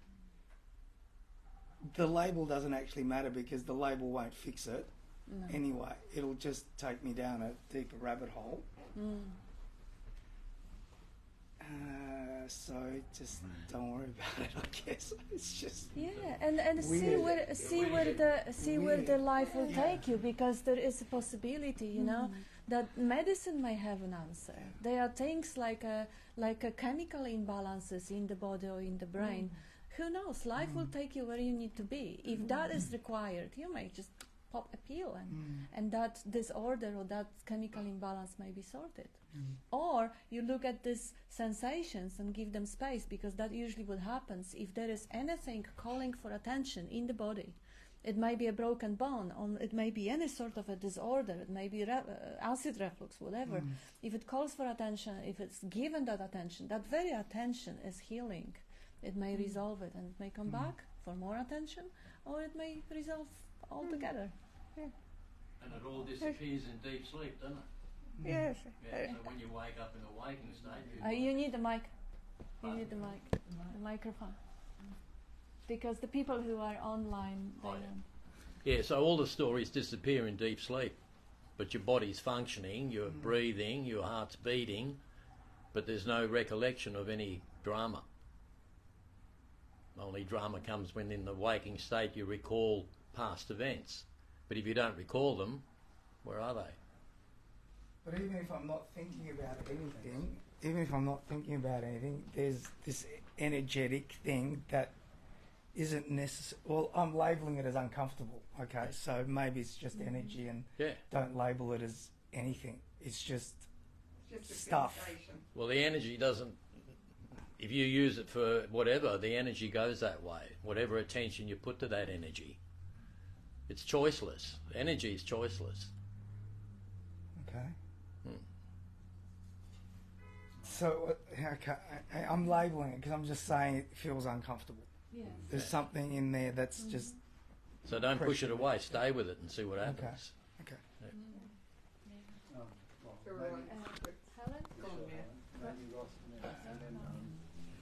The label doesn't actually matter, because the label won't fix it. No. Anyway, it'll just take me down a deeper rabbit hole. So just don't worry about it, I guess. It's just and see weird. where the life will take you, because there is a possibility, you know, that medicine may have an answer. There are things like a chemical imbalances in the body or in the brain. Who knows? Life will take you where you need to be. If that is required, you may just pop a pill, and that disorder or that chemical imbalance may be sorted. Or you look at these sensations and give them space, because that usually what happens if there is anything calling for attention in the body. It may be a broken bone, or it may be any sort of a disorder, it may be acid reflux, whatever. If it calls for attention, if it's given that attention, that very attention is healing. It may resolve it, and it may come back for more attention, or it may resolve altogether. And it all disappears in deep sleep, doesn't it? Yes. Yeah, so when you wake up in a waking state... You need the mic. You need the mic. The microphone. Because the people who are online, they don't. Yeah, so all the stories disappear in deep sleep, but your body's functioning, you're breathing, your heart's beating, but there's no recollection of any drama. Only drama comes when in the waking state you recall past events. But if you don't recall them, where are they? But even if I'm not thinking about anything, there's this energetic thing that isn't necessary. Well, I'm labelling it as uncomfortable, okay? So maybe it's just energy, and don't label it as anything. It's just stuff. Sensation. Well, the energy doesn't... If you use it for whatever, the energy goes that way. Whatever attention you put to that energy. It's choiceless. Energy is choiceless. Okay. So, okay, I'm labelling it because I'm just saying it feels uncomfortable. Yes. There's something in there that's just... So don't push it away. Stay with it and see what happens. Okay.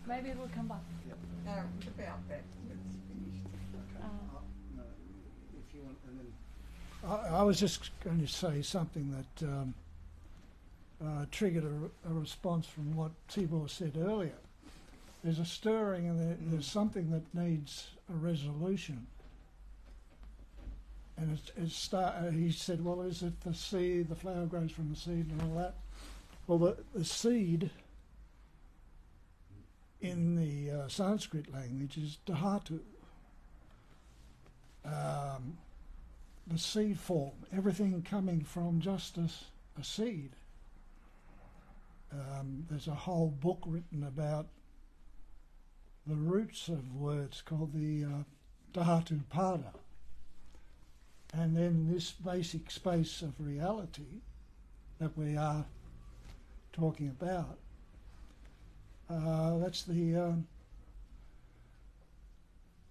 Maybe it will come back. No, it's about that. It's finished. If you want, and then... I was just going to say something that triggered a response from what Tibor said earlier. There's a stirring, and there's something that needs a resolution. And he said, well, is it the seed, the flower grows from the seed and all that? Well, the seed in the Sanskrit language is dhatu. The seed form, everything coming from just a seed. There's a whole book written about the roots of words called the dhatu pada. And then this basic space of reality that we are talking about, that's the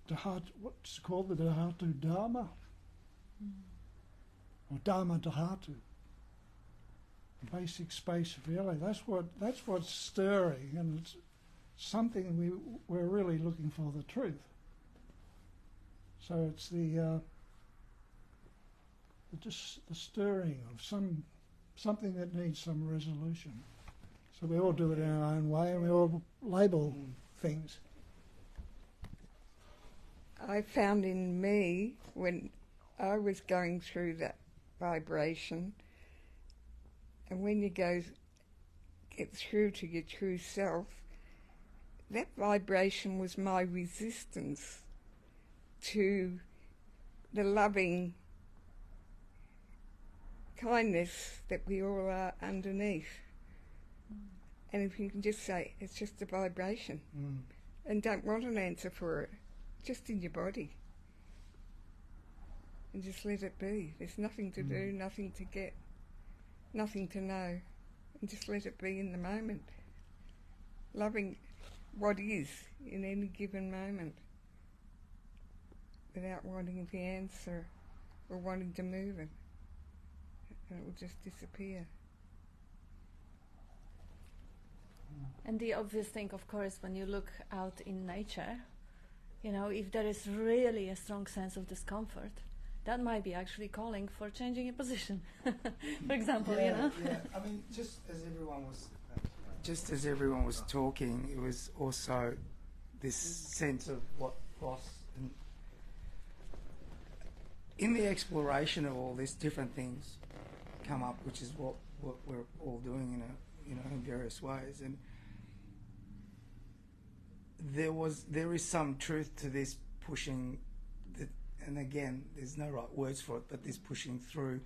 dhatu, what's it called, the dhatu dharma? Or dharma dhatu. The basic space of reality. That's what's stirring, and it's something we're really looking for the truth. So it's the stirring of something that needs some resolution. So we all do it in our own way, and we all label things. I found in me, when I was going through that vibration, and when you get through to your true self, that vibration was my resistance to the loving kindness that we all are underneath. And if you can just say, it's just a vibration, and don't want an answer for it, just in your body. And just let it be. There's nothing to do, nothing to get, nothing to know. And just let it be in the moment. Loving what is in any given moment. Without wanting the answer or wanting to move it. And it will just disappear. And the obvious thing, of course, when you look out in nature, you know, if there is really a strong sense of discomfort, that might be actually calling for changing your position. For example, you know. Yeah. I mean, just as everyone was talking, it was also this sense of what Ross and in the exploration of all these different things come up, which is what we're all doing in various ways, and there is some truth to this pushing, and again, there's no right words for it, but this pushing through,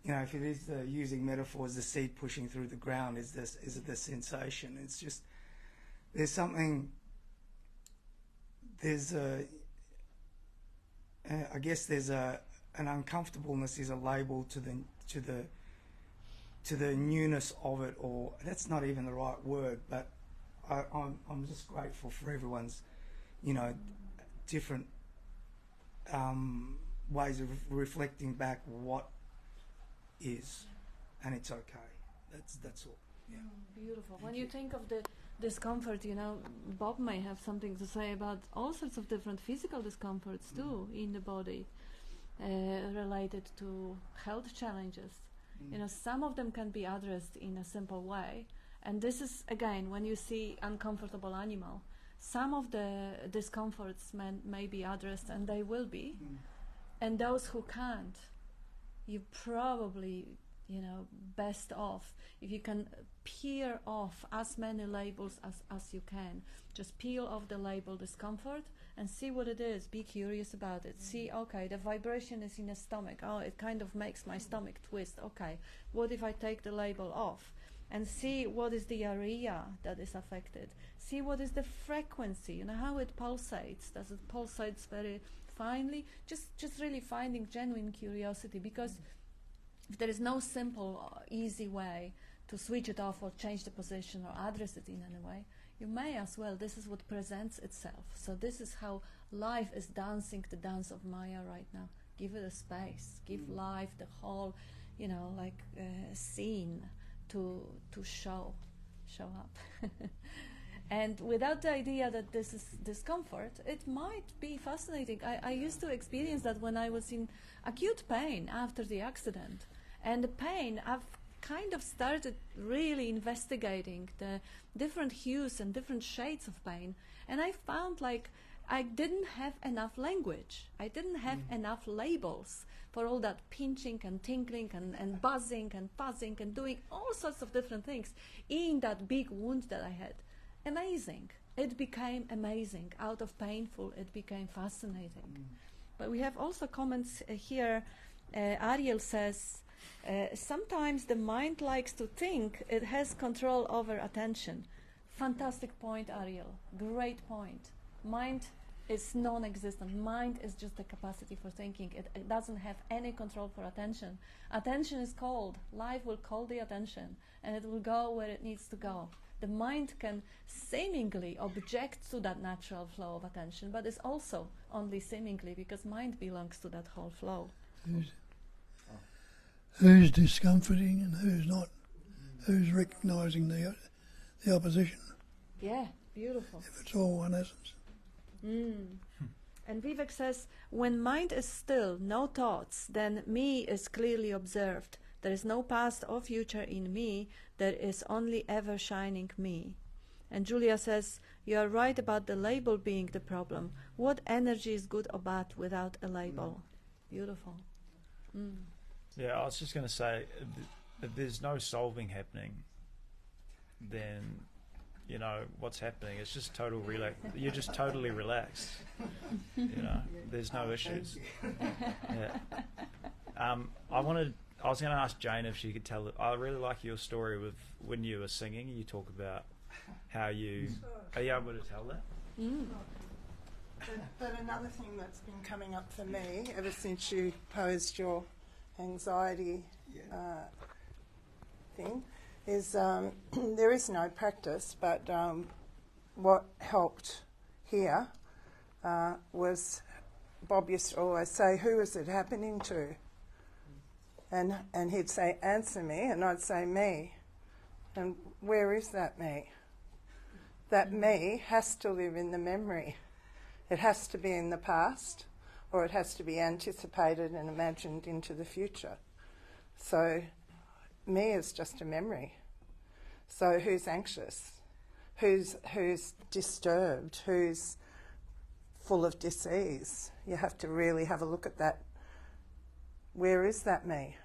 you know, if it is using metaphors, the seed pushing through the ground is it the sensation? It's just there's something. There's I guess there's an uncomfortableness is a label to the newness of it, or that's not even the right word, but I'm just grateful for everyone's, you know, different ways of reflecting back what is, and it's okay. That's all. Yeah. Beautiful. When you think of the discomfort, you know, Bob may have something to say about all sorts of different physical discomforts too in the body, related to health challenges. You know, some of them can be addressed in a simple way, and this is again when you see uncomfortable animal, some of the discomforts may be addressed, and they will be, and those who can't, you probably, you know, best off if you can peel off as many labels as you can. Just peel off the label discomfort and see what it is. Be curious about it. See, okay, the vibration is in the stomach. Oh, it kind of makes my stomach twist. Okay, what if I take the label off? And see what is the area that is affected. See what is the frequency, you know, how it pulsates. Does it pulsates very finely? Just really finding genuine curiosity, because if there is no simple, easy way to switch it off or change the position or address it in any way, you may as well. This is what presents itself. So this is how life is dancing the dance of Maya right now. Give it a space. Give life the whole, you know, like scene to show up. And without the idea that this is discomfort, it might be fascinating. I used to experience that when I was in acute pain after the accident. And the pain, I've kind of started really investigating the different hues and different shades of pain. And I found like I didn't have enough language. I didn't have enough labels for all that pinching and tinkling and buzzing and fuzzing and doing all sorts of different things in that big wound that I had. Amazing. It became amazing. Out of painful, it became fascinating. But we have also comments here. Ariel says, sometimes the mind likes to think it has control over attention. Fantastic point, Ariel. Great point. Mind is non-existent. Mind is just the capacity for thinking. It doesn't have any control for attention. Attention is called. Life will call the attention, and it will go where it needs to go. The mind can seemingly object to that natural flow of attention, but it's also only seemingly, because mind belongs to that whole flow. Who's discomforting and who's not? Who's recognising the opposition? Yeah, beautiful. If it's all one essence. And Vivek says, when mind is still, no thoughts, then me is clearly observed. There is no past or future in me. There is only ever shining me. And Julia says, you are right about the label being the problem. What energy is good or bad without a label? Beautiful. Yeah, I was just going to say, if there's no solving happening, then you know, what's happening. It's just total relax. You're just totally relaxed. You know, there's no issues. Yeah. I was going to ask Jane if she could tell. I really like your story with when you were singing. You talk about how you. Are you able to tell that? Mm. But another thing that's been coming up for me ever since you posed your anxiety thing is there is no practice, but what helped here was Bob used to always say, "Who is it happening to?" And he'd say, "Answer me," and I'd say, "Me." And where is that me? That me has to live in the memory. It has to be in the past, or it has to be anticipated and imagined into the future. So me is just a memory. So who's anxious? Who's disturbed? Who's full of dis-ease? You have to really have a look at that. Where is that me?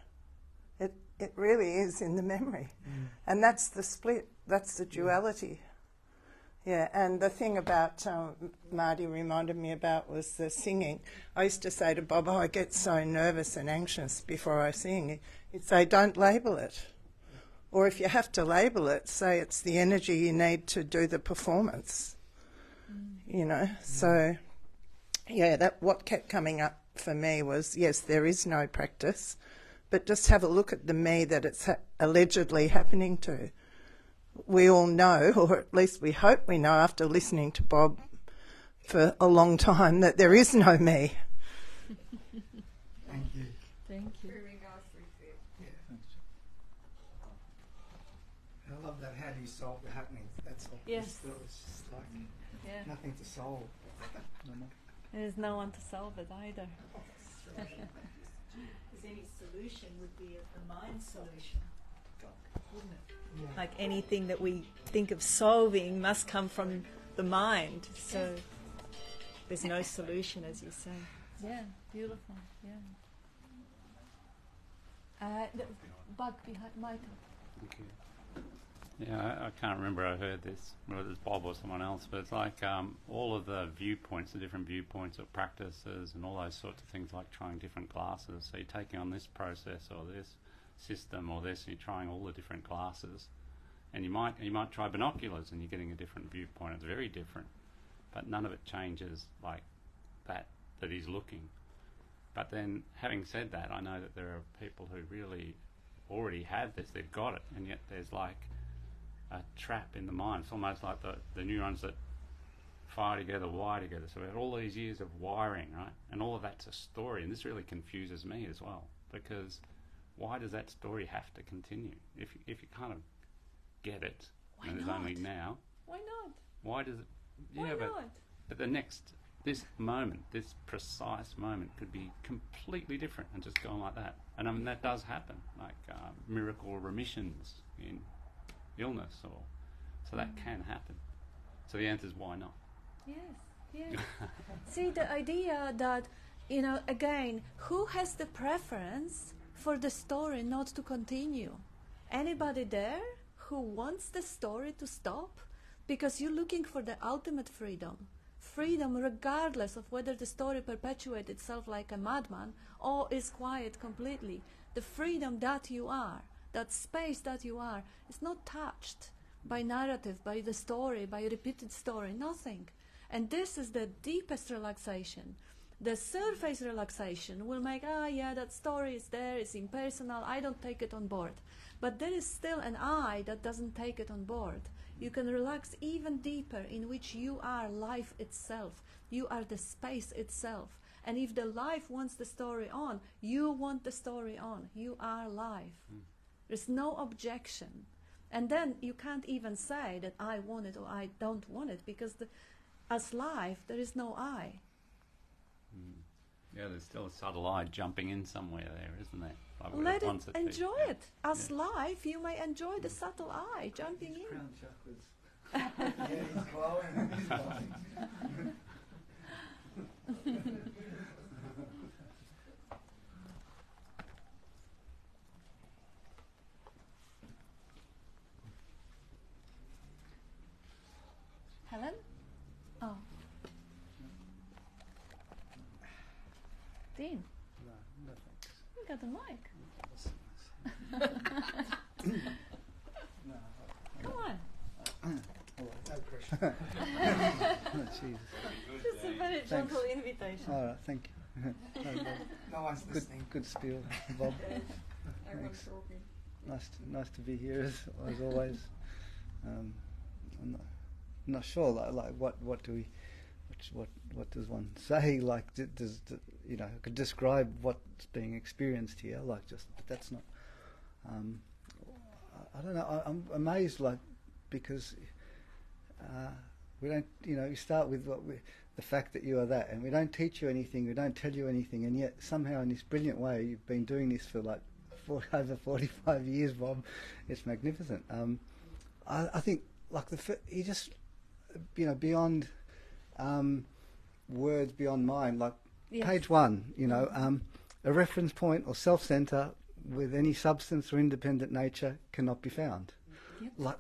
It really is in the memory. And that's the split. That's the duality. Yeah, and the thing about Marty reminded me about was the singing. I used to say to Bob, "Oh, I get so nervous and anxious before I sing." He'd say, "Don't label it." Or if you have to label it, say it's the energy you need to do the performance. You know, so yeah, that what kept coming up for me was, yes, there is no practice, but just have a look at the me that it's allegedly happening to. We all know, or at least we hope we know after listening to Bob for a long time, that there is no me. Thank you. Thank you. Very nicely said. Yeah, thanks. I love that. How do you solve the happenings? That's all. Yes. It's just like Yeah. nothing to solve. There's no one to solve it either. Because any solution would be the mind solution, wouldn't it? Yeah. Like anything that we think of solving must come from the mind. So there's no solution, as you say. Yeah, beautiful. Yeah. The bug behind Michael. Thank you. Yeah, I can't remember I heard this, whether it was Bob or someone else, but it's like all of the viewpoints, the different viewpoints of practices and all those sorts of things, like trying different glasses. So you're taking on this process or this system or this, and you're trying all the different glasses. And you might try binoculars and you're getting a different viewpoint. It's very different, but none of it changes like that he's looking. But then, having said that, I know that there are people who really already have this, they've got it, and yet there's like a trap in the mind. It's almost like the neurons that fire together, wire together. So we have all these years of wiring, right? And all of that's a story, and this really confuses me as well, because why does that story have to continue? If you kind of get it, Why and there's not? only now, Why not? why does it? Why Yeah, not? but this moment, this precise moment could be completely different and just going like that. And I mean, that does happen, like miracle remissions in illness, so that can happen. So the answer is why not? Yes, yes. See, the idea that, again, who has the preference for the story not to continue? Anybody there who wants the story to stop? Because you're looking for the ultimate freedom. Freedom regardless of whether the story perpetuates itself like a madman or is quiet completely. The freedom that you are, that space that you are, is not touched by narrative, by the story, by repeated story, nothing. And this is the deepest relaxation. The surface relaxation will make, that story is there, it's impersonal, I don't take it on board. But there is still an I that doesn't take it on board. You can relax even deeper, in which you are life itself. You are the space itself. And if the life wants the story on, you want the story on. You are life. There's no objection. And then you can't even say that I want it or I don't want it, because as life, there is no I. Yeah, there's still a subtle I jumping in somewhere there, isn't there? Like Let it wants to enjoy be. it. As life, you may enjoy the subtle I jumping in. Crown chakras. Yeah, he's glowing. He's glowing. got the mic. Come on. No pressure. Oh, Jesus. Just a very gentle invitation. All right, thank you. No one's listening. Good spiel, Bob. Everyone's Thanks. talking. Nice to be here as always. I'm not sure. Like what do we? What does one say? Like does you know? Could describe what's being experienced here. Like but that's not. I don't know. I'm amazed. Like because we don't. You know, you start with the fact that you are that, and we don't teach you anything. We don't tell you anything, and yet somehow in this brilliant way you've been doing this for like over 45 years, Bob. It's magnificent. I think like you just beyond words, beyond mind. Like page 1, a reference point or self-center with any substance or independent nature cannot be found. Yep.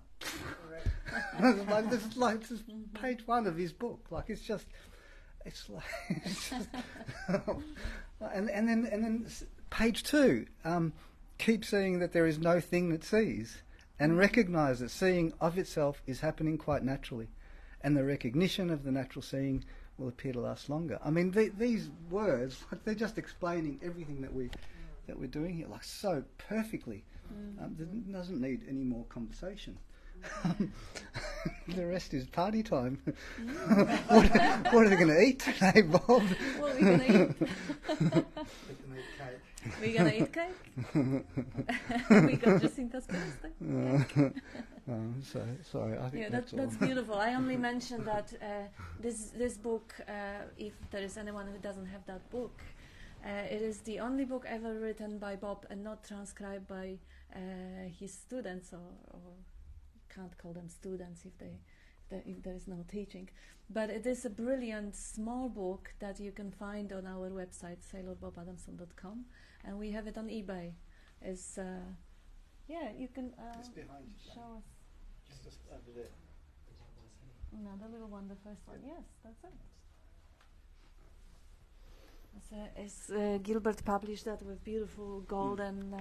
This is page 1 of his book. Like it's just and then page 2. Keep seeing that there is no thing that sees, and recognise that seeing of itself is happening quite naturally, and the recognition of the natural seeing will appear to last longer. I mean, these words, like, they're just explaining everything that we're doing here, like so perfectly. It doesn't need any more conversation. The rest is party time. What are they going to eat today, Bob? What are we going to eat? We're going to eat cake. We got Jacinta's birthday. Sorry. I think that's beautiful. I only mentioned that this book, if there is anyone who doesn't have that book, it is the only book ever written by Bob and not transcribed by his students, or can't call them students if there is no teaching. But it is a brilliant small book that you can find on our website, SailorBobAdamson.com, and we have it on eBay. It's you can it's behind you, show us. Just over there. No, the little one, the first one. Yes, that's it. It's Gilbert published that with beautiful golden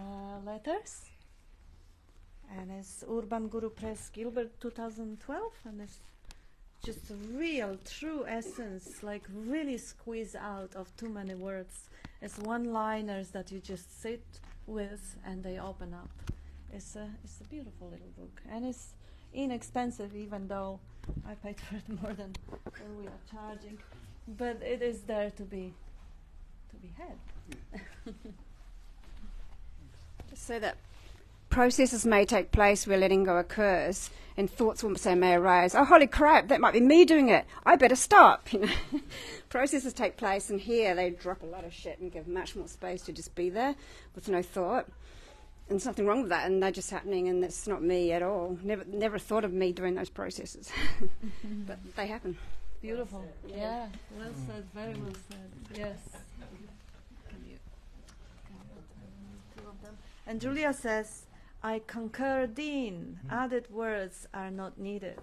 letters. And it's Urban Guru Press, Gilbert, 2012, and it's just a real, true essence, like really squeezed out of too many words. It's one-liners that you just sit with and they open up. It's a beautiful little book, and it's inexpensive, even though I paid for it more than we are charging. But it is there to be had. So that processes may take place where letting go occurs, and thoughts may arise. Oh, holy crap, that might be me doing it. I better stop. Processes take place, and here they drop a lot of shit and give much more space to just be there with no thought. And there's nothing wrong with that, and they're just happening, and it's not me at all. Never thought of me doing those processes, but they happen. Beautiful. Yeah. Well said. Very well said. Yes. Two of them. And Julia says, I concur, Dean. Added words are not needed.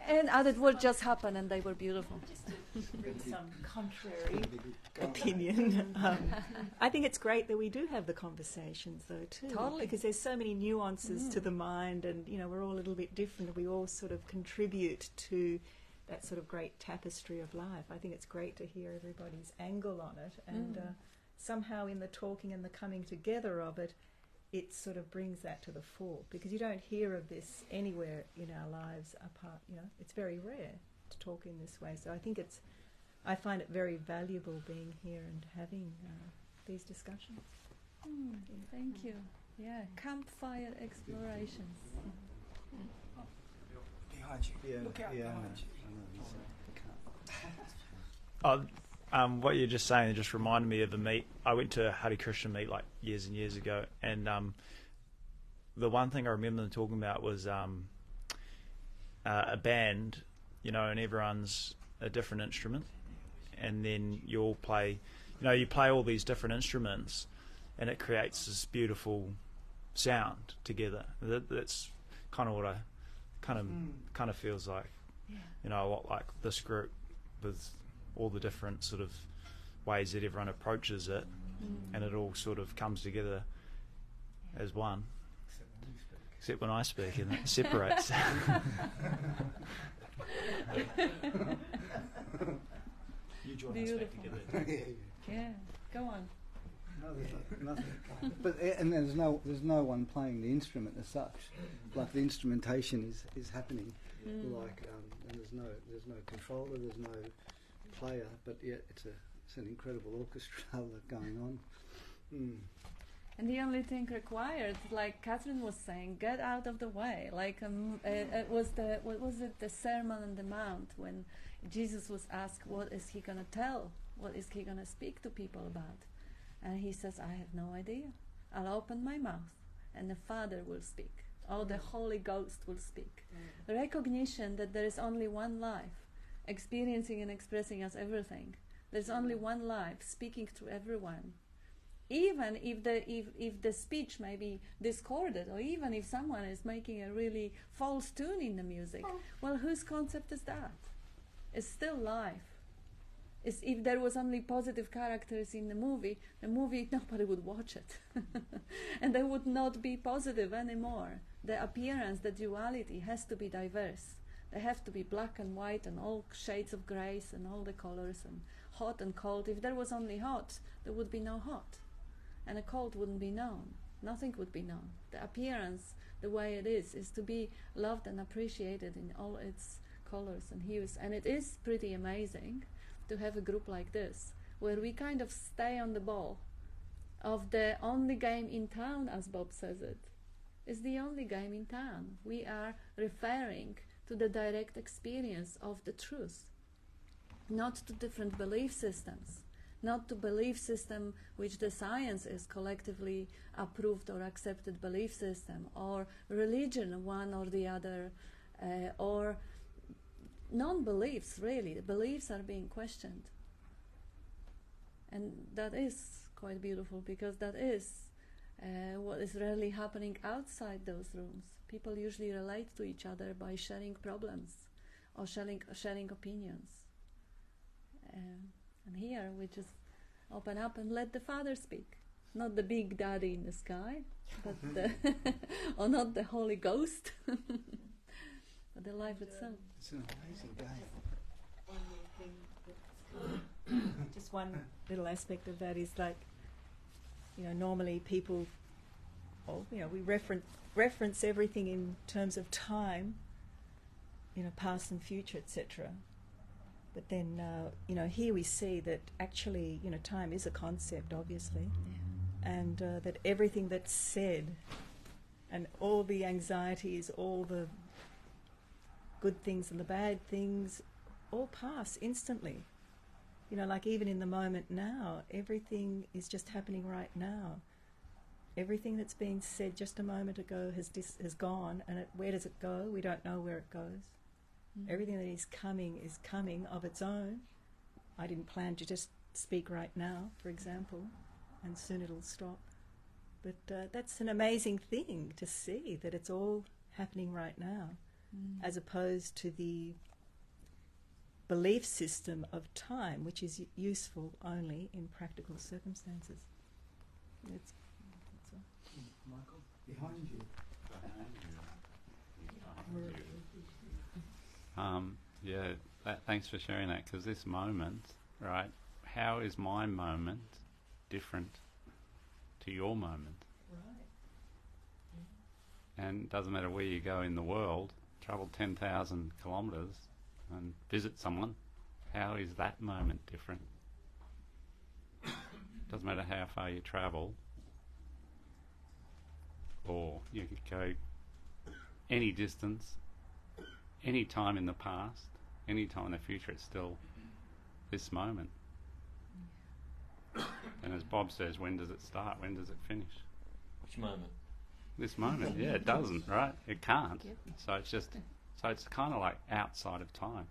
And added words just happen, and they were beautiful. Just to bring some contrary opinion. I think it's great that we do have the conversations, though, too. Totally. Because there's so many nuances to the mind, and, we're all a little bit different. We all sort of contribute to that sort of great tapestry of life. I think it's great to hear everybody's angle on it, and somehow in the talking and the coming together of it, it sort of brings that to the fore, because you don't hear of this anywhere in our lives apart. It's very rare to talk in this way. So I find it very valuable being here and having these discussions. Thank you. Yeah, campfire explorations. Behind you. Yeah, Look out behind you. What you're just saying just reminded me of the meet. I went to a Hare Krishna meet like years and years ago, and the one thing I remember them talking about was a band, and everyone's a different instrument, and then you all play, you play all these different instruments, and it creates this beautiful sound together. That's kind of what I kind of feels like, what like this group with all the different sort of ways that everyone approaches it, and it all sort of comes together as one. Except when I speak, and it separates. You join us back together. Yeah, go on. No, there's nothing. But and there's no one playing the instrument as such. Like the instrumentation is happening. Like and there's no controller, there's no player, but yet it's an incredible orchestra going on. And the only thing required, like Catherine was saying, get out of the way. Like it was the Sermon on the Mount, when Jesus was asked, what is he going to tell? What is he going to speak to people about? And he says, I have no idea. I'll open my mouth and the Father will speak. Or the Holy Ghost will speak. The recognition that there is only one life, experiencing and expressing us everything. There's only one life, speaking to everyone. Even if the speech may be discorded, or even if someone is making a really false tune in the music, well, whose concept is that? It's still life. If there was only positive characters in the movie, nobody would watch it. And they would not be positive anymore. The appearance, the duality has to be diverse. They have to be black and white and all shades of grays and all the colors and hot and cold. If there was only hot, there would be no hot. And a cold wouldn't be known. Nothing would be known. The appearance, the way it is to be loved and appreciated in all its colors and hues. And it is pretty amazing to have a group like this, where we kind of stay on the ball of the only game in town, as Bob says it. It's the only game in town. We are referring to the direct experience of the truth, not to different belief systems, not to belief system which the science is collectively approved or accepted belief system, or religion, one or the other, or non-beliefs, really. The beliefs are being questioned. And that is quite beautiful, because that is what is really happening outside those rooms. People usually relate to each other by sharing problems or sharing opinions. And here we just open up and let the Father speak. Not the big daddy in the sky, but or not the Holy Ghost, but the life itself. It's an amazing game. One more thing, just one little aspect of that is, like, normally people, we reference everything in terms of time, past and future, etc. But then, here we see that actually, time is a concept, obviously, and that everything that's said, and all the anxieties, all the good things and the bad things, all pass instantly. Like even in the moment now, everything is just happening right now. Everything that's been said just a moment ago has gone, and where does it go? We don't know where it goes. Everything that is coming of its own. I didn't plan to just speak right now, for example, and soon it'll stop. But that's an amazing thing to see, that it's all happening right now, as opposed to the belief system of time, which is useful only in practical circumstances. That's all. Michael, behind you. Thanks for sharing that, because this moment, right, how is my moment different to your moment? And it doesn't matter where you go in the world, travel 10,000 kilometres and visit someone, how is that moment different? Doesn't matter how far you travel, or you could go any distance, any time in the past, any time in the future, it's still this moment. And as Bob says, when does it start? When does it finish? Which moment? This moment, yeah, it doesn't, right? It can't. So it's just, it's kind of like outside of time.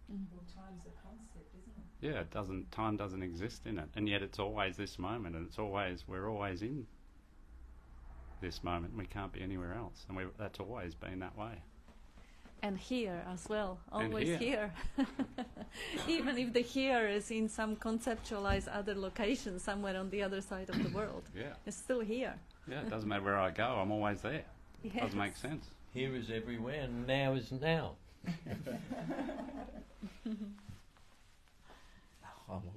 Well, time's a concept, isn't it? Yeah, time doesn't exist in it, and yet it's always this moment, and we're always in this moment. We can't be anywhere else, and that's always been that way. And here as well, always And here. Even if the here is in some conceptualized other location somewhere on the other side of the world, Yeah. it's still here. Yeah, it doesn't matter where I go, I'm always there. Yes. Doesn't make sense. Here is everywhere, and now is now.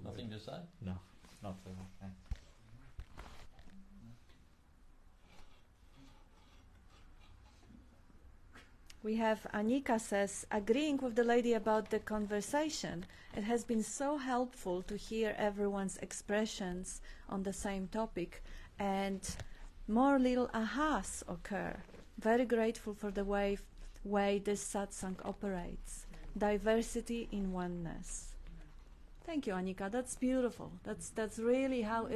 Nothing to say? No, not so much. Thanks. We have Anika says, agreeing with the lady about the conversation, it has been so helpful to hear everyone's expressions on the same topic, and more little ahas occur. Very grateful for the way this satsang operates. Diversity in oneness. Thank you, Anika. That's beautiful. That's really how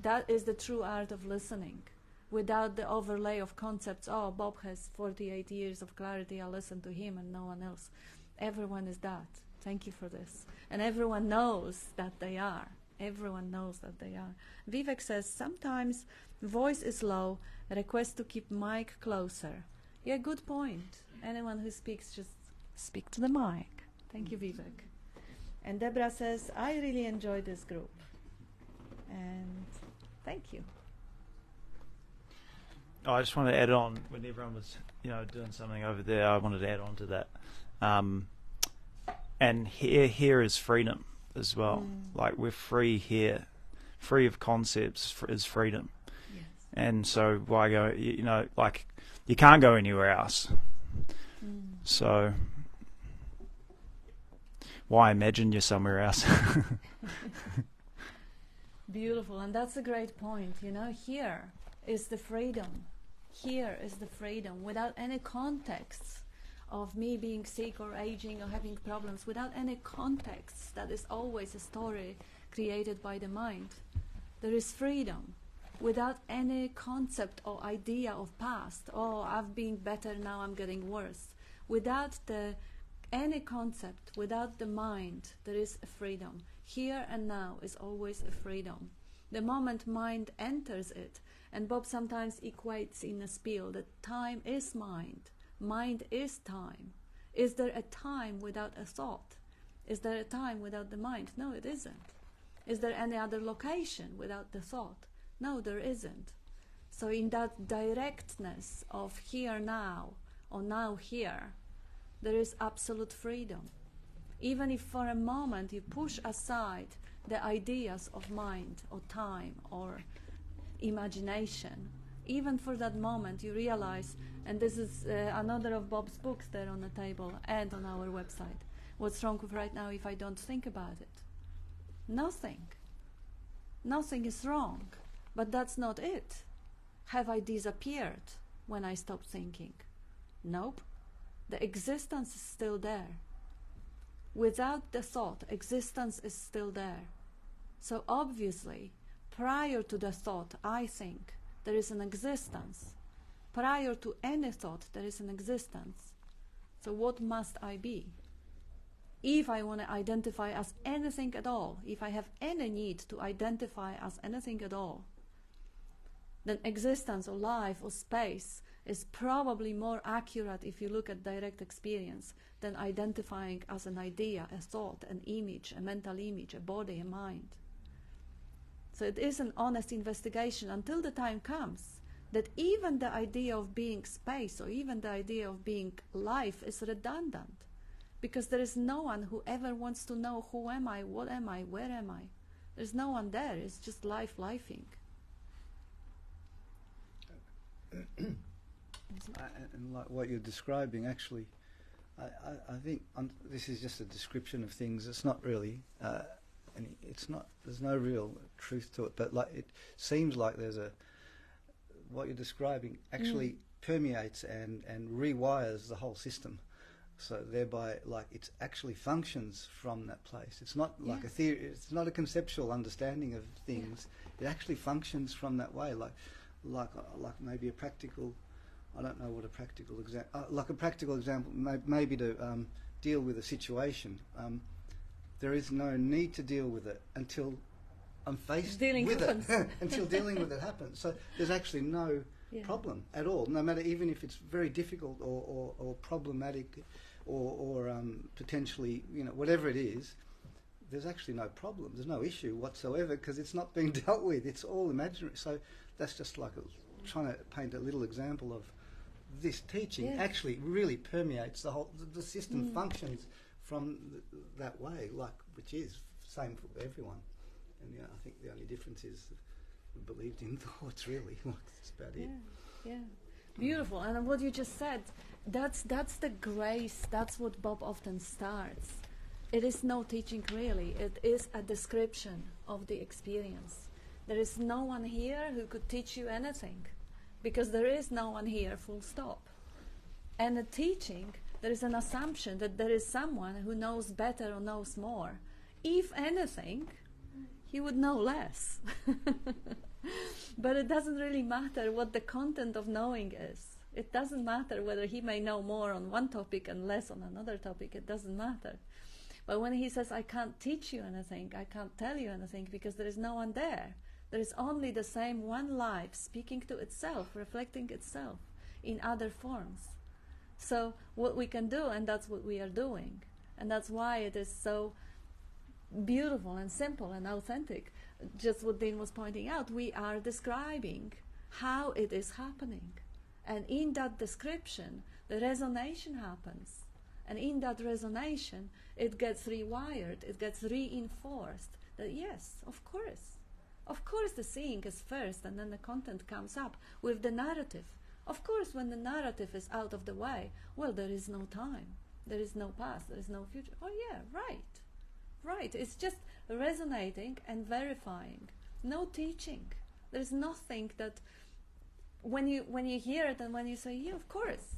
that is the true art of listening. Without the overlay of concepts, oh, Bob has 48 years of clarity, I'll listen to him and no one else. Everyone is that. Thank you for this. And everyone knows that they are. Everyone knows that they are. Vivek says, sometimes voice is low, request to keep mic closer. Yeah, good point. Anyone who speaks, just speak to the mic. Thank you, Vivek. And Deborah says, I really enjoy this group. And thank you. Oh, I just want to add on, when everyone was, doing something over there, I wanted to add on to that. And here is freedom as well. Like, we're free here. Free of concepts is freedom. Yes. And so why go, like, you can't go anywhere else. So why imagine you're somewhere else? Beautiful, and that's a great point. Here is the freedom. Here is the freedom, without any context of me being sick or aging or having problems, without any context. That is always a story created by the mind. There is freedom without any concept or idea of past. Oh, I've been better, now I'm getting worse. Without any concept, without the mind, there is a freedom. Here and now is always a freedom. The moment mind enters it, and Bob sometimes equates in a spiel that time is mind. Mind is time. Is there a time without a thought? Is there a time without the mind? No, it isn't. Is there any other location without the thought? No, there isn't. So in that directness of here now, or now here, there is absolute freedom. Even if for a moment you push aside the ideas of mind or time or imagination, even for that moment you realize, and this is another of Bob's books there on the table and on our website, what's wrong with right now if I don't think about it? Nothing. Nothing is wrong. But that's not it. Have I disappeared when I stop thinking? Nope. The existence is still there. Without the thought, existence is still there. So obviously, prior to the thought, I think, there is an existence. Prior to any thought, there is an existence. So what must I be? If I want to identify as anything at all, if I have any need to identify as anything at all, then existence or life or space is probably more accurate if you look at direct experience than identifying as an idea, a thought, an image, a mental image, a body, a mind. So it is an honest investigation until the time comes that even the idea of being space or even the idea of being life is redundant, because there is no one who ever wants to know who am I, what am I, where am I. There's no one there. It's just life lifing. And like what you're describing, actually, I think this is just a description of things. It's not really, there's no real truth to it. But like, it seems like what you're describing actually permeates and rewires the whole system. So thereby, like, it actually functions from that place. It's not like a theory. It's not a conceptual understanding of things. It actually functions from that way. Like maybe a practical. I don't know what a practical example. Like a practical example, maybe to deal with a situation. There is no need to deal with it until I'm faced with it. Until dealing with it happens. So there's actually no problem at all. No matter, even if it's very difficult or problematic or potentially, whatever it is, there's actually no problem. There's no issue whatsoever because it's not being dealt with. It's all imaginary. So that's just like trying to paint a little example of this teaching actually really permeates the whole. The system functions from that way, which is same for everyone. And I think the only difference is we believed in thoughts. Really, that's about it. Yeah. Beautiful. And what you just said, that's the grace. That's what Bob often starts. It is no teaching really. It is a description of the experience. There is no one here who could teach you anything, because there is no one here, full stop. And a teaching, there is an assumption that there is someone who knows better or knows more. If anything, he would know less. But it doesn't really matter what the content of knowing is. It doesn't matter whether he may know more on one topic and less on another topic. It doesn't matter. But when he says, I can't teach you anything, I can't tell you anything, because there is no one there. There is only the same one life speaking to itself, reflecting itself in other forms. So what we can do, and that's what we are doing, and that's why it is so beautiful and simple and authentic. Just what Dean was pointing out, we are describing how it is happening. And in that description, the resonation happens. And in that resonation, it gets rewired, it gets reinforced that yes, of course the seeing is first, and then the content comes up with the narrative. Of course, when the narrative is out of the way, well, there is no time, there is no past, there is no future. Oh yeah, right. It's just resonating and verifying. No teaching. There is nothing that when you hear it and when you say, yeah, of course,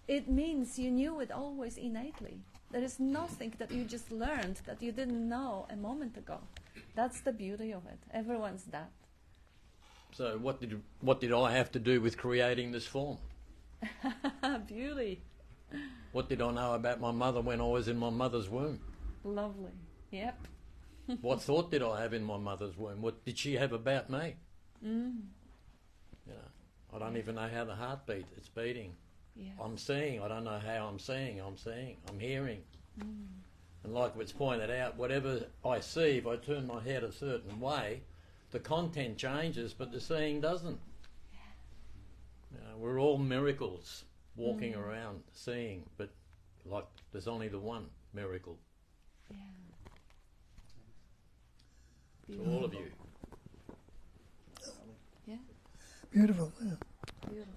it means you knew it always innately. There is nothing that you just learned that you didn't know a moment ago. That's the beauty of it. Everyone's that. So what did I have to do with creating this form? Beauty. What did I know about my mother when I was in my mother's womb? Lovely. Yep. What thought did I have in my mother's womb? What did she have about me? I don't even know how the heart beats. It's beating. Yeah. I'm seeing. I don't know how I'm seeing. I'm hearing. And like it's pointed out, whatever I see, if I turn my head a certain way, the content changes, but the seeing doesn't. We're all miracles walking around seeing, but like there's only the one miracle. To all of you. Yeah. Beautiful. Yeah. Beautiful.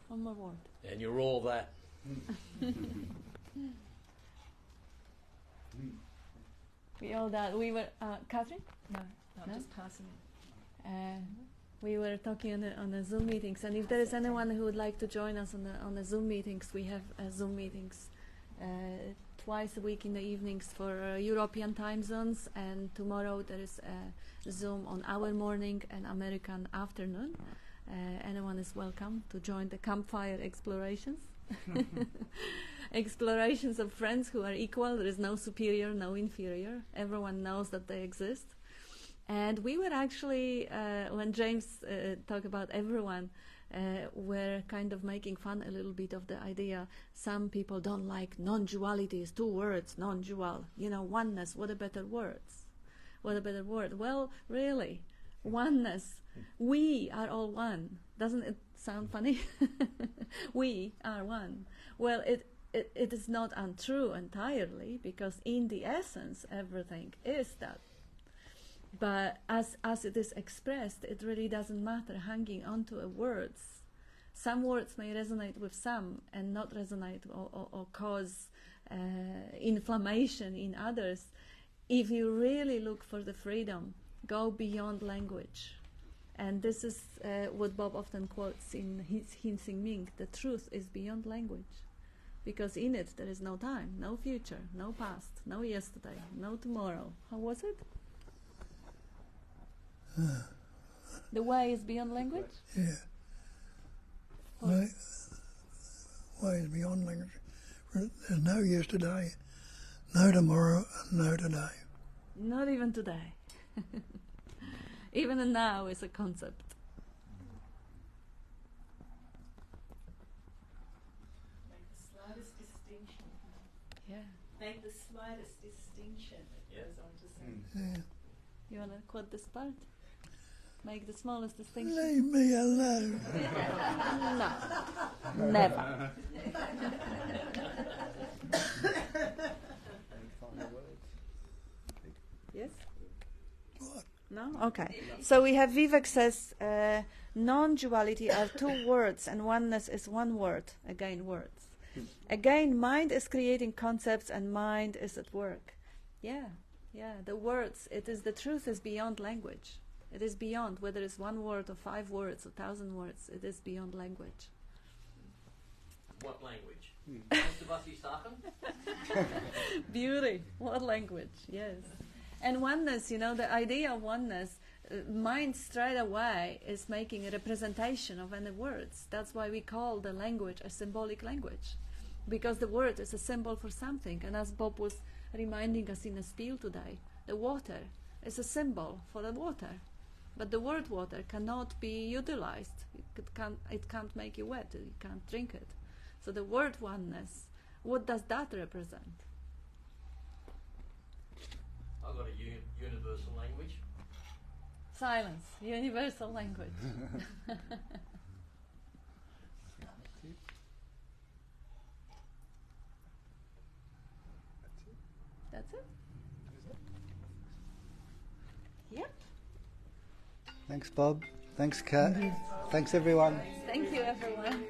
One more word. And you're all that. We all that. We were, Catherine? No, just passing it. We were talking on the Zoom meetings, and if there is anyone who would like to join us on the Zoom meetings, we have Zoom meetings twice a week in the evenings for European time zones, and tomorrow there is a Zoom on our morning and American afternoon. Anyone is welcome to join the campfire explorations. Explorations of friends who are equal. There is no superior, no inferior. Everyone knows that they exist. And we were actually, when James talked about everyone, we're kind of making fun a little bit of the idea. Some people don't like non-duality. It's 2 words, non-dual. Oneness. What a better word. What a better word. Well, really, oneness. We are all one. Doesn't it sound funny? We are one. Well, it is not untrue entirely, because in the essence, everything is that. But as it is expressed, it really doesn't matter hanging onto words. Some words may resonate with some and not resonate or cause inflammation in others. If you really look for the freedom, go beyond language. And this is what Bob often quotes in his Hin Sing Ming: the truth is beyond language. Because in it there is no time, no future, no past, no yesterday, no tomorrow. How was it? The way is beyond language? Yeah. Way is beyond language. There's no yesterday, no tomorrow, and no today. Not even today. Even a now is a concept. Yeah. Make the slightest distinction. Yeah. Yeah. You want to quote this part? Make the smallest distinction. Leave me alone. No, never. Yes? What? No? Okay. So we have Vivek says non-duality are two words and oneness is one word. Again, words. Again, mind is creating concepts and mind is at work. Yeah, the words, the truth is beyond language. It is beyond, whether it's one word or 5 words or 1,000 words, it is beyond language. What language? Beauty. What language? Yes. And oneness, the idea of oneness, mind straight away is making a representation of any words. That's why we call the language a symbolic language, because the word is a symbol for something. And as Bob was reminding us in a spiel today, the water is a symbol for the water. But the word water cannot be utilized. It can't make you wet. You can't drink it. So the word oneness, what does that represent? I've got a universal language. Silence, universal language. That's it? Yep. Thanks, Bob. Thanks, Kat. Thanks, everyone. Thank you, everyone.